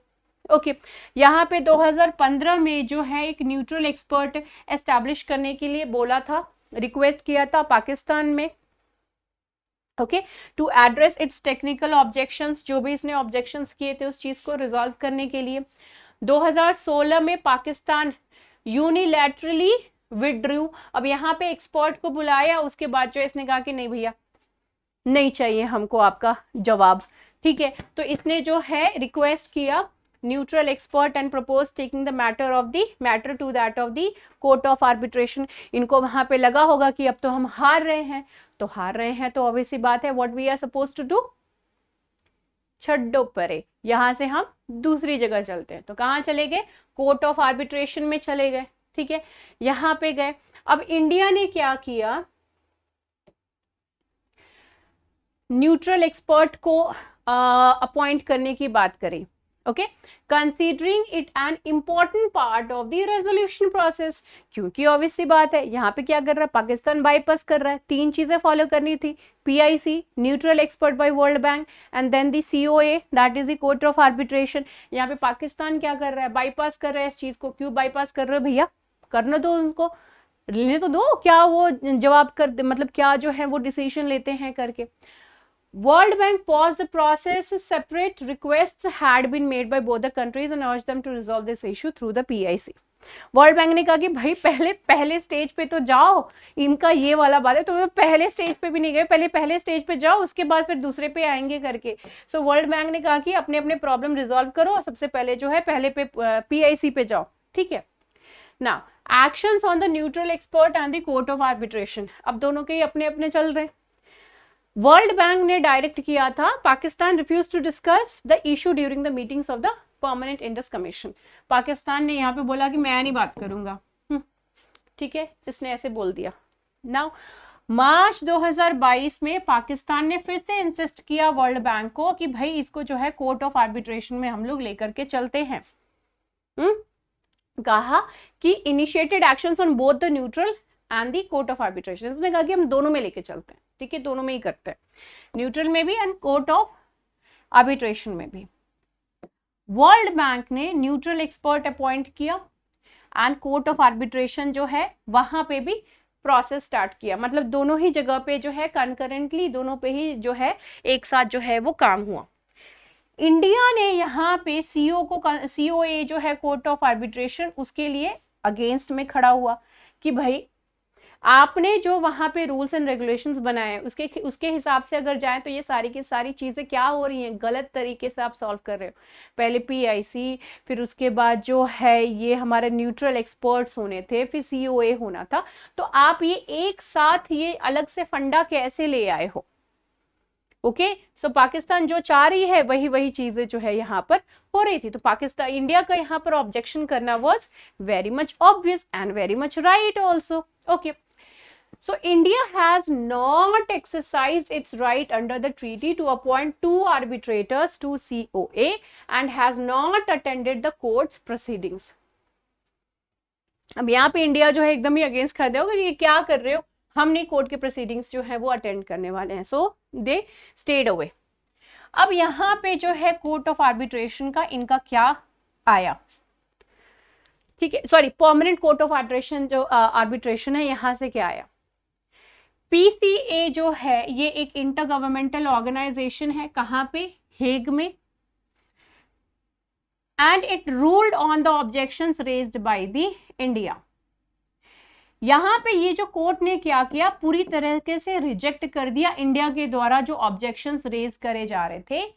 ओके, यहाँ पे 2015 में जो है एक न्यूट्रल एक्सपर्ट एस्टैब्लिश करने के लिए बोला था, रिक्वेस्ट किया था पाकिस्तान में, okay, to address its technical objections, जो भी इसने ऑब्जेक्शंस किए थे उस चीज को रिजॉल्व करने के लिए। 2016 में पाकिस्तान यूनिलैटरली विड्रू। अब यहाँ पे एक्सपर्ट को बुलाया, उसके बाद जो इसने कहा कि नहीं भैया नहीं चाहिए हमको आपका जवाब, ठीक है। तो इसने जो है रिक्वेस्ट किया neutral expert and propose taking the matter to that of the court of arbitration. इनको वहां पे लगा होगा कि अब तो हम हार रहे हैं, तो ऑब्वियसली बात है, what we are suppose to do, छड्डो परे, यहां से हम दूसरी जगह चलते हैं। तो कहाँ चले गए, कोर्ट ऑफ आर्बिट्रेशन में चले गए, ठीक है, यहां पे गए। अब इंडिया ने क्या किया, न्यूट्रल एक्सपर्ट को अपॉइंट करने की बात करी, okay, considering it an important part of the resolution process. क्योंकि ऑब्वियसली बात है, यहाँ पे क्या कर रहा है, पाकिस्तान बाईपास कर रहा है। 3 चीजें फॉलो करनी थी, PIC neutral expert by World Bank and then the COA that is the court of arbitration. यहाँ पे पाकिस्तान क्या कर रहा है, बाईपास कर रहा है इस चीज को। क्यों बाईपास कर रहे हो भैया, करने दो उनको, लेने तो दो, क्या वो जवाब कर दे, मतलब क्या जो है वो डिसीजन लेते हैं करके। World Bank paused the process. Separate requests had been made by both the countries and urged them to resolve this issue through the PIC. World bank ने कहा कि भाई पहले स्टेज पे तो जाओ, इनका ये वाला बात है, तो पहले स्टेज पे भी नहीं गए, पहले स्टेज पे जाओ, उसके बाद फिर दूसरे पे आएंगे करके। सो वर्ल्ड बैंक ने कहा कि अपने अपने प्रॉब्लम रिजॉल्व करो, सबसे पहले जो है पहले पे PIC पे जाओ, ठीक है ना। Actions on the neutral expert and the court of arbitration, अब दोनों के ही अपने अपने चल रहे हैं। वर्ल्ड बैंक ने डायरेक्ट किया था, Pakistan refuse to discuss the issue during the meetings of the permanent Indus commission. Pakistan ने यहाँ पे बोला कि मैं नहीं बात करूंगा, ठीक है, इसने ऐसे बोल दिया। नाउ मार्च 2022 में पाकिस्तान ने फिर से इंसिस्ट किया वर्ल्ड बैंक को कि भाई इसको जो है कोर्ट ऑफ आर्बिट्रेशन में हम लोग लेकर के चलते हैं। कहा कि initiated actions on both the neutral and the court of arbitration, इसने कहा कि हम दोनों में लेके चलते हैं, ठीक है, दोनों में ही करते हैं, न्यूट्रल में भी एंड कोर्ट ऑफ आर्बिट्रेशन में भी। वर्ल्ड बैंक ने न्यूट्रल एक्सपर्ट अपॉइंट किया एंड कोर्ट ऑफ आर्बिट्रेशन जो है वहां पे भी प्रोसेस स्टार्ट किया, मतलब दोनों ही जगह पे जो है कंकरेंटली दोनों पे ही जो है एक साथ जो है वो काम हुआ। इंडिया ने यहाँ पे सीओए जो है कोर्ट ऑफ आर्बिट्रेशन, उसके लिए अगेंस्ट में खड़ा हुआ कि भाई आपने जो वहां पे रूल्स एंड रेगुलेशंस बनाए उसके हिसाब से अगर जाए तो ये सारी की सारी चीजें क्या हो रही हैं, गलत तरीके से आप सॉल्व कर रहे हो। पहले पीआईसी, फिर उसके बाद जो है ये हमारे न्यूट्रल एक्सपर्ट्स होने थे, फिर सीओए होना था, तो आप ये एक साथ ये अलग से फंडा कैसे ले आए हो। ओके, सो पाकिस्तान जो चाह रही है वही चीजें जो है यहाँ पर हो रही थी, तो पाकिस्तान इंडिया का यहाँ पर ऑब्जेक्शन करना was very much obvious and very much right also. Okay, so India has not exercised its right under the treaty to appoint 2 arbitrators to COA and has not attended the court's proceedings। अब यहाँ पे India जो है एकदम ही against खड़े होगा कि ये क्या कर रहे हो, हम नहीं कोर्ट के प्रोसीडिंग्स जो है वो अटेंड करने वाले हैं, सो दे स्टेड अवे। अब यहाँ पे जो है कोर्ट ऑफ आर्बिट्रेशन का इनका क्या आया, ठीक है, sorry, permanent court of arbitration जो आर्बिट्रेशन है यहाँ से क्या आया। पीसीए जो है ये एक इंटर गवर्नमेंटल ऑर्गेनाइजेशन है, कहां पे, हेग में, and it ruled on the objections raised by the India. यहां पे ये जो कोर्ट ने क्या किया, पूरी तरीके से रिजेक्ट कर दिया इंडिया के द्वारा जो ऑब्जेक्शंस रेज करे जा रहे थे,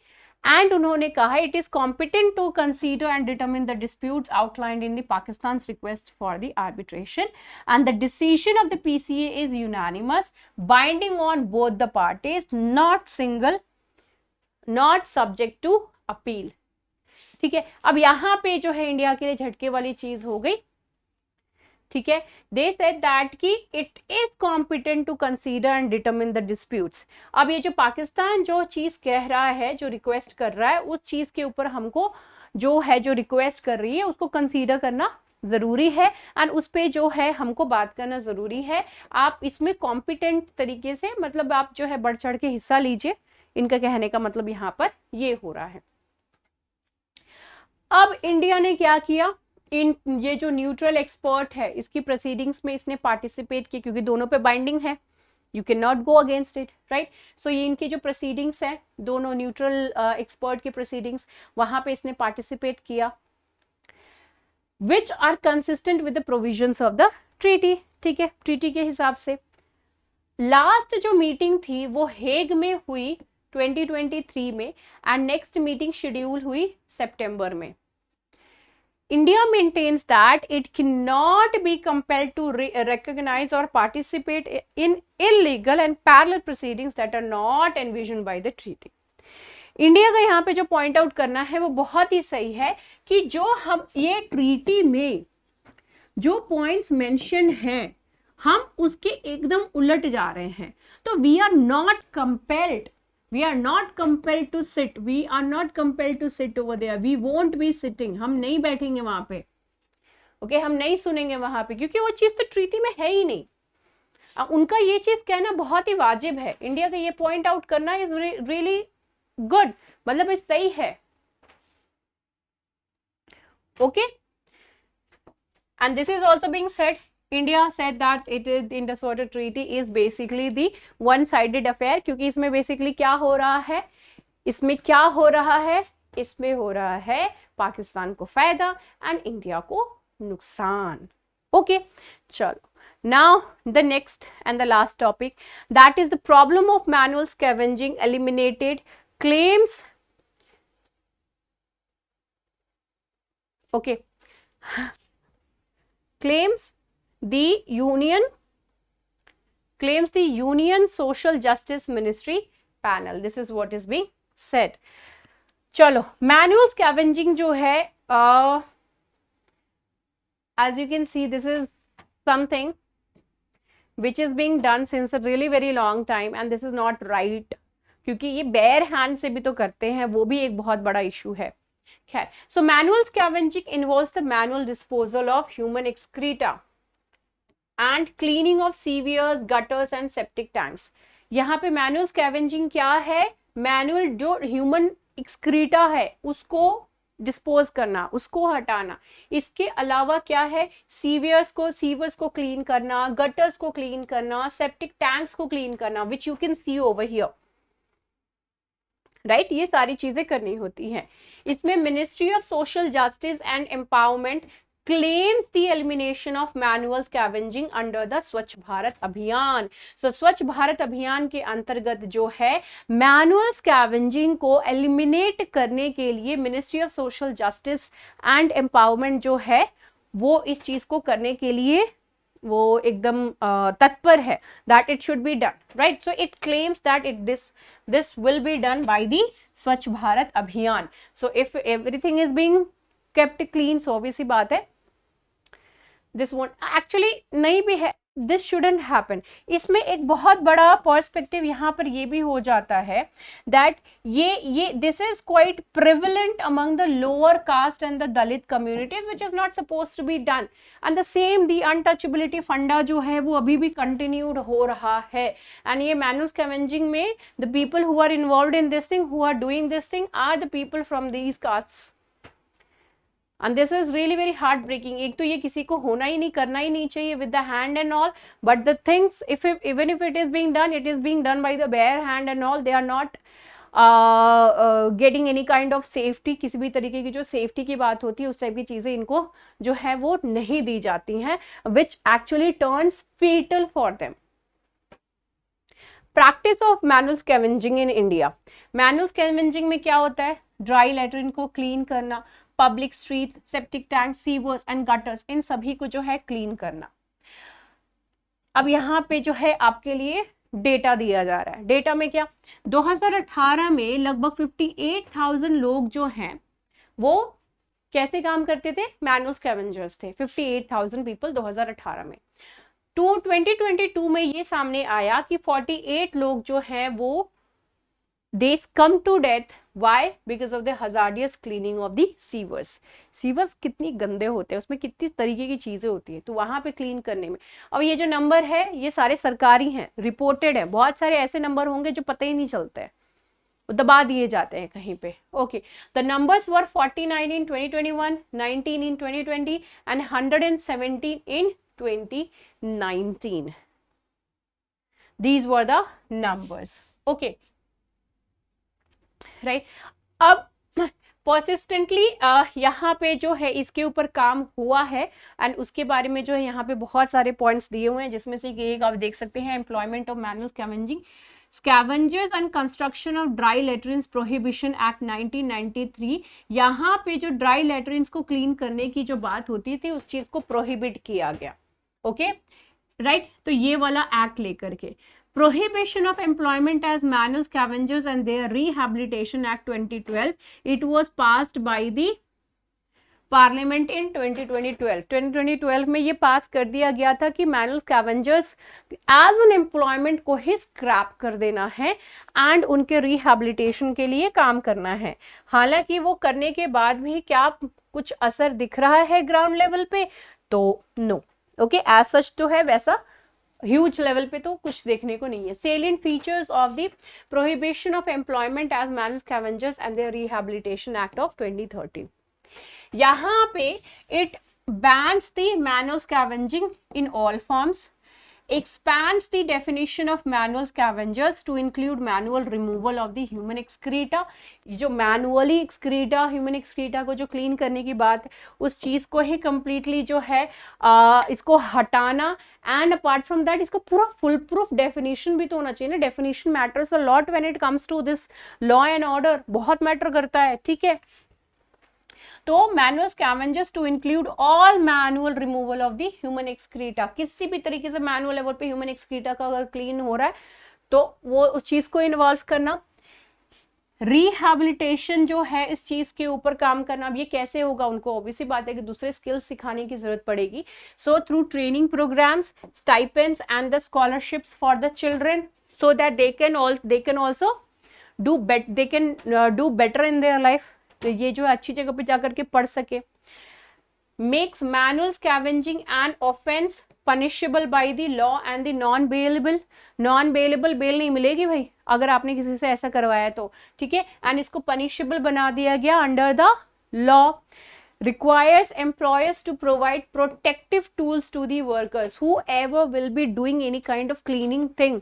एंड उन्होंने कहा it is competent to consider and determine the disputes outlined in the Pakistan's request for the arbitration and the decision of the PCA is unanimous binding on both the parties, not single, not subject to appeal. ठीक है, अब यहाँ पे जो है India के लिए झटके वाली चीज हो गई, ठीक है, दे सेड दैट कि it is competent to consider and determine the disputes. अब ये जो पाकिस्तान जो चीज कह रहा है, जो रिक्वेस्ट कर रहा है, उस चीज के ऊपर हमको जो है जो रिक्वेस्ट कर रही है उसको कंसीडर करना जरूरी है एंड उस पे जो है हमको बात करना जरूरी है। आप इसमें कॉम्पिटेंट तरीके से, मतलब आप जो है बढ़ चढ़ के हिस्सा लीजिए, इनका कहने का मतलब यहाँ पर ये हो रहा है। अब इंडिया ने क्या किया, इन ये जो न्यूट्रल एक्सपर्ट है इसकी प्रोसीडिंग्स में इसने पार्टिसिपेट किया, क्योंकि दोनों पे बाइंडिंग है, you can not go against it, right. So ये इनकी जो प्रोसीडिंग्स है, दोनों न्यूट्रल एक्सपर्ट की प्रोसीडिंग्स, वहां पे इसने पार्टिसिपेट किया, which are consistent with the provisions of the treaty. ठीक है, ट्रीटी के हिसाब से लास्ट जो मीटिंग थी वो हेग में हुई 2023 में एंड नेक्स्ट मीटिंग शेड्यूल हुई सितंबर में। India maintains that it cannot be compelled to recognize or participate in illegal and parallel proceedings that are not envisioned by the treaty। India का यहाँ पे जो पॉइंट आउट करना है वो बहुत ही सही है कि जो हम ये ट्रीटी में जो पॉइंट्स मेंशन हैं हम उसके एकदम उलट जा रहे हैं, तो we are not compelled, we are not compelled to sit, we are not compelled to sit over there, we won't be sitting, हम नहीं बैठेंगे वहां पे, ओके, हम नहीं सुनेंगे वहां पे, क्योंकि वो चीज तो ट्रीटी में है ही नहीं। उनका ये चीज कहना बहुत ही वाजिब है, इंडिया का ये पॉइंट आउट करना इज रियली गुड, मतलब ये सही है, okay. And this is also being said, India said that it is the Indus Water Treaty is basically the one-sided affair, क्योंकि इसमें बेसिकली क्या हो रहा है, इसमें क्या हो रहा है, इसमें हो रहा है पाकिस्तान को फायदा एंड इंडिया को नुकसान। ओके, चलो, now the next and the last topic, that is the problem of manual scavenging eliminated claims, okay, claims the Union Social Justice Ministry panel, this is what is being said। चलो, manual scavenging जो है, as you can see this is something which is being done since a really very long time and this is not right, क्योंकि ये bear hand से भी तो करते हैं, वो भी एक बहुत बड़ा इशू है. खैर, so manual scavenging involves the manual disposal of human excreta and cleaning of sewers, gutters and septic tanks. यहाँ पे मैनुअल स्कैवेंजिंग क्या है? मैनुअल जो ह्यूमन एक्सक्रीटा है उसको डिस्पोज करना, उसको हटाना. इसके अलावा क्या है? सीवियर्स को क्लीन करना, गटर्स को क्लीन करना, सेप्टिक टैंक्स को क्लीन करना, which you can see over here, right. ये सारी चीजें करनी होती हैं. इसमें ministry of social justice and empowerment claims the elimination of manual scavenging under the स्वच्छ भारत अभियान. So स्वच्छ भारत अभियान के अंतर्गत जो है मैनुअल स्कैवेंजिंग को एलिमिनेट करने के लिए ministry of social justice and empowerment जो है वो इस चीज को करने के लिए वो एकदम तत्पर है, that it should be done, right. So it claims that this will be done by the स्वच्छ भारत अभियान. So if everything is being kept clean, so obvious सी बात है this won't actually नहीं भी है, this shouldn't happen. इसमें एक बहुत बड़ा पर्सपेक्टिव यहाँ पर ये भी हो जाता है that ये this is quite prevalent among the lower caste and the Dalit communities which is not supposed to be done. And the same the untouchability फंडा जो है वो अभी भी continued हो रहा है. And ये manual scavenging में the people who are involved in this thing, who are doing this thing are the people from these castes. And this is really very heartbreaking. एक तो ये किसी को होना ही नहीं, करना ही नहीं चाहिए with the hand and all, but the things even if it is being done, it is being done by the bare hand and all. They are not getting any kind of safety. किसी भी तरीके की जो safety की बात होती है उस टाइप की चीजें इनको जो है वो नहीं दी जाती हैं, which actually turns fatal for them. Practice of manual scavenging in India. Manual scavenging में क्या होता है? ड्राई लैट्रिन को क्लीन करना, public street, septic tank, sewers and gutters, इन सभी को जो है क्लीन करना. अब यहाँ पे जो है आपके लिए डेटा दिया जा रहा है. डेटा में क्या? 2018 में लगभग 58,000 लोग जो हैं वो कैसे काम करते थे? मैनुअल स्कैवेंजर्स थे. 58,000 पीपल 2018 में. 2022 में ये सामने आया कि 48 लोग जो हैं वो they come to death. Why? Because of the hazardous cleaning of the sewers. Sewers कितनी गंदे होते हैं, उसमें कितनी तरीके की चीजें होती हैं, तो वहां पे क्लीन करने में. अब ये जो नंबर है ये सारे सरकारी हैं, रिपोर्टेड है. बहुत सारे ऐसे नंबर होंगे जो पता ही नहीं चलते हैं, वो दबा दिए जाते हैं कहीं पे. Okay, the numbers were 49 in 2021, 19 in 2020 and 117 in 2019. These were the numbers. Okay. Right. अब परसिस्टेंटली यहाँ पे जो है इसके ऊपर काम हुआ है एंड उसके बारे में जो है यहाँ पे बहुत सारे पॉइंट्स दिए हुए हैं, जिसमें से एक आप देख सकते हैं employment of manual scavenging, scavengers and construction of dry latrines prohibition act 1993. यहाँ पे जो ड्राई लेट्रिन्स को क्लीन करने की जो बात होती थी उस चीज को प्रोहिबिट किया गया. Okay, right. तो ये वाला एक्ट लेकर के Prohibition of employment as manual scavengers and their Rehabilitation Act 2012. It was passed by the Parliament in 2012. 2012 में ये पास कर दिया गया था कि manual scavengers as an employment को ही स्क्रैप कर देना है and उनके rehabilitation के लिए काम करना है. हालांकि वो करने के बाद भी क्या कुछ असर दिख रहा है ग्राउंड लेवल पे? तो नो. ओके, एज सच तो है, वैसा ह्यूज लेवल पे तो कुछ देखने को नहीं है. Salient features of the Prohibition of Employment as Manual Scavengers and their Rehabilitation Act of 2013. यहाँ पे it bans the manual scavenging in all forms, expands the definition of manual scavengers to include manual removal of the human excreta. जो manually excreta, human excreta को जो clean करने की बात है उस चीज को ही completely जो है इसको हटाना. and apart from that इसको पूरा full proof definition भी तो होना चाहिए ना. definition matters a lot when it comes to this law and order, बहुत matter करता है. ठीक है, तो manual scavengers to include all manual removal of the human excreta. किसी भी तरीके से मैनुअल लेवल पे ह्यूमन एक्सक्रीटा का अगर क्लीन हो रहा है तो वो उस चीज को इन्वॉल्व करना. रिहैबिलिटेशन जो है इस चीज के ऊपर काम करना। अब ये कैसे होगा, उनको ऑब्वियसली बात है कि दूसरे स्किल्स सिखाने की जरूरत पड़ेगी। So through training programmes, stipends and the scholarships for the children, so that they can also do better in their life. तो ये जो अच्छी जगह पे जाकर के पढ़ सके। Makes manual scavenging and offence punishable by the law and the non bailable bail नहीं मिलेगी भाई अगर आपने किसी से ऐसा करवाया तो, ठीक है। एंड इसको पनिशेबल बना दिया गया under the law. requires employers to provide protective tools to the workers whoever will be doing any kind of cleaning thing,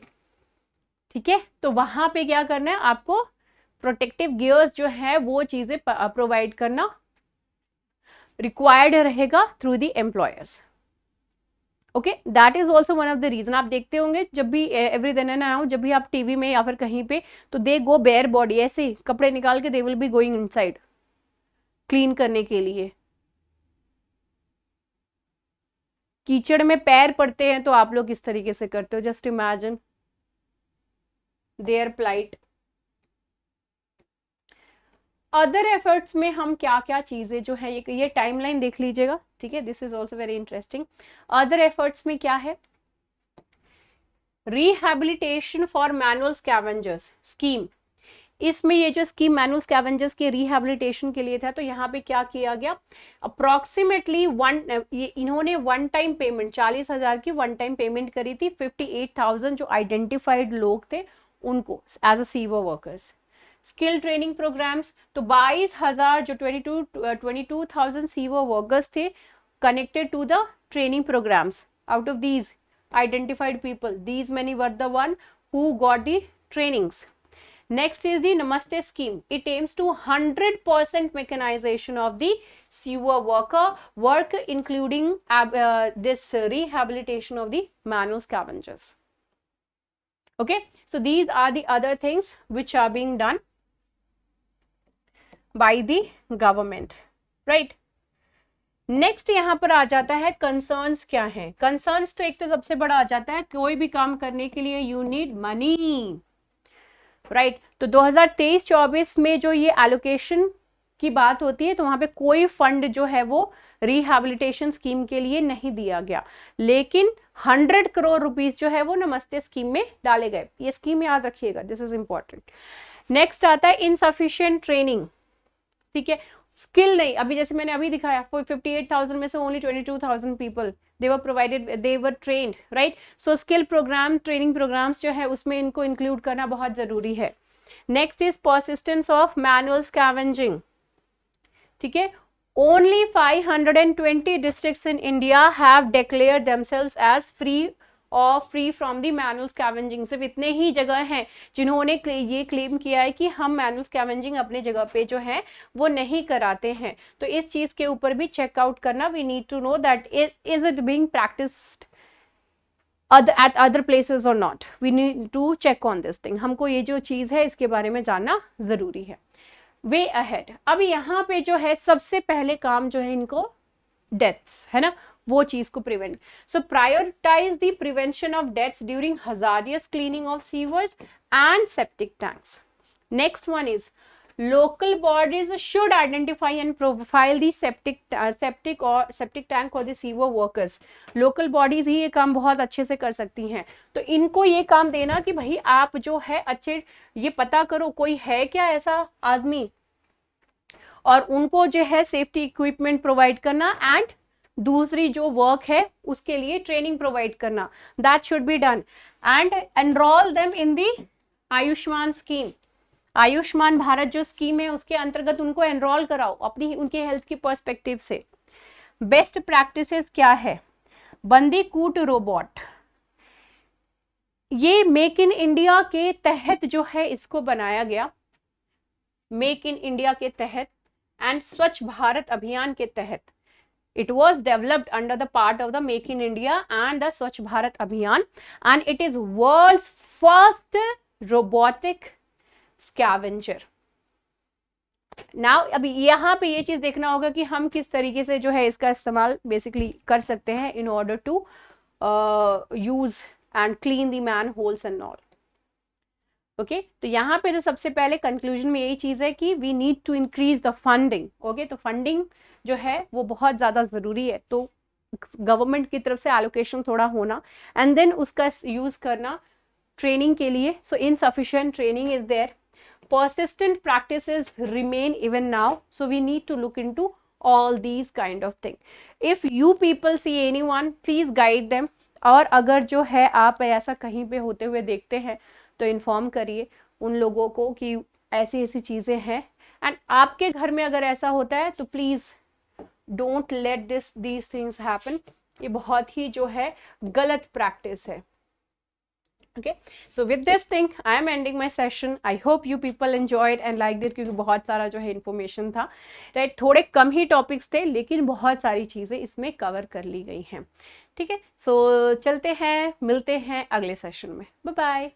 ठीक है। तो वहां पे क्या करना है आपको, प्रोटेक्टिव गियर्स जो है वो चीजें प्रोवाइड करना रिक्वायर्ड रहेगा through the employers. Okay, that is also one of the reason. आप देखते होंगे जब भी एवरी दिन ना जब भी आप टीवी में या फिर कहीं पे, तो दे गो बेयर बॉडी, ऐसे ही कपड़े निकाल के they will be going inside clean करने के लिए। कीचड़ में पैर पड़ते हैं तो आप लोग किस तरीके से करते हो, just imagine their plight. Other efforts में हम क्या क्या चीजें जो है, ये टाइमलाइन देख लीजिएगा, ठीक है। This is also very interesting. Other efforts में क्या है, rehabilitation for manual scavengers scheme. इसमें ये जो स्कीम मैनुअल स्कैवेंजर्स के रिहैबिलिटेशन के लिए था, तो यहाँ पे क्या किया गया, अप्रोक्सीमेटली इन्होंने वन टाइम पेमेंट 40,000 की वन टाइम पेमेंट करी थी 58,000 जो आइडेंटिफाइड लोग थे उनको as a sewer workers. Skill training programs, तो 22,000 जो 22,000 सीवर वर्कर्स थे connected to the training programs. Out of these identified people, these many were the one who got the trainings. Next is the Namaste scheme. It aims to 100% mechanization of the sewer work including this rehabilitation of the manual scavengers. Okay, so these are the other things which are being done by the government, right? Next यहाँ पर आ जाता है concerns क्या है। Concerns तो एक तो सबसे बड़ा आ जाता है, कोई भी काम करने के लिए यू नीड मनी, राइट। तो 2023-24 में जो ये एलोकेशन की बात होती है तो वहां पे कोई फंड जो है वो रिहैबिलिटेशन स्कीम के लिए नहीं दिया गया, लेकिन 100 करोड़ रुपीस जो है वो नमस्ते स्कीम में डाले गए। ये स्कीम याद रखिएगा, दिस इज इंपॉर्टेंट। नेक्स्ट आता है इनसफिशिएंट ट्रेनिंग, ठीक है। स्किल नहीं, अभी जैसे मैंने अभी दिखाया 58,000 में से only 22,000 people they were provided, they were trained, right. So skill program, training programs जो है उसमें इनको इंक्लूड करना बहुत जरूरी है। Next is persistence of manual scavenging, ठीक है। Only 520 districts in India have declared themselves as free from the manual scavenging. सिर्फ इतने ही जगह हैं जिन्होंने ये क्लेम किया है कि हम मैनुअल स्कैवेंजिंग अपने जगह पे जो है वो नहीं कराते हैं। तो इस चीज के ऊपर भी चेकआउट करना, we need to know that is it being practised at other places or not. We need to check on this thing. हमको ये जो चीज है इसके बारे में जानना जरूरी है। वे अहेड, अब यहाँ पे जो है सबसे पहले काम जो है इनको डेथ्स है ना, वो चीज को prevent. So prioritise the prevention of deaths during hazardous cleaning of sewers and septic tanks. Next one is local bodies should identify and profile the septic tank or the sewer workers. local bodies ही ये काम बहुत अच्छे से कर सकती हैं, तो इनको ये काम देना कि भाई आप जो है अच्छे ये पता करो कोई है क्या ऐसा आदमी, और उनको जो है सेफ्टी इक्विपमेंट प्रोवाइड करना, एंड दूसरी जो वर्क है उसके लिए ट्रेनिंग प्रोवाइड करना, that should be done. And enrol them in the Ayushman scheme. Ayushman Bharat जो स्कीम है उसके अंतर्गत उनको एनरोल कराओ अपनी उनके हेल्थ की पर्सपेक्टिव से। बेस्ट प्रैक्टिसेस क्या है, बंदी कूट रोबोट, ये मेक इन इंडिया के तहत जो है इसको बनाया गया, मेक इन इंडिया के तहत एंड स्वच्छ भारत अभियान के तहत। It was developed under the part of the Make in India and the Swachh Bharat Abhiyan, and it is world's first robotic scavenger. Now अभी यहाँ पे ये चीज देखना होगा कि हम किस तरीके से जो है इसका इस्तेमाल बेसिकली कर सकते हैं in order to use and clean the manholes and all. Okay तो यहाँ पे जो सबसे पहले कंक्लूजन में यही चीज़ है कि we need to increase the funding. Okay तो फंडिंग जो है वो बहुत ज़्यादा ज़रूरी है, तो गवर्नमेंट की तरफ से एलोकेशन थोड़ा होना एंड देन उसका यूज़ करना ट्रेनिंग के लिए। So insufficient training is there, persistent practices remain even now, so we need to look into all these kind of thing. If you people see anyone, please guide them, और अगर जो है आप ऐसा कहीं पे होते हुए देखते हैं तो इन्फॉर्म करिए उन लोगों को कि ऐसी ऐसी चीज़ें हैं, एंड आपके घर में अगर ऐसा होता है तो please don't let these things happen. ये बहुत ही जो है गलत प्रैक्टिस है। Okay, so with this thing I am ending my session. I hope you people enjoyed and liked it, क्योंकि बहुत सारा जो है इन्फॉर्मेशन था, राइट थोड़े कम ही टॉपिक्स थे लेकिन बहुत सारी चीज़ें इसमें कवर कर ली गई हैं। ठीक है, सो चलते हैं, मिलते हैं अगले सेशन में। Bye bye.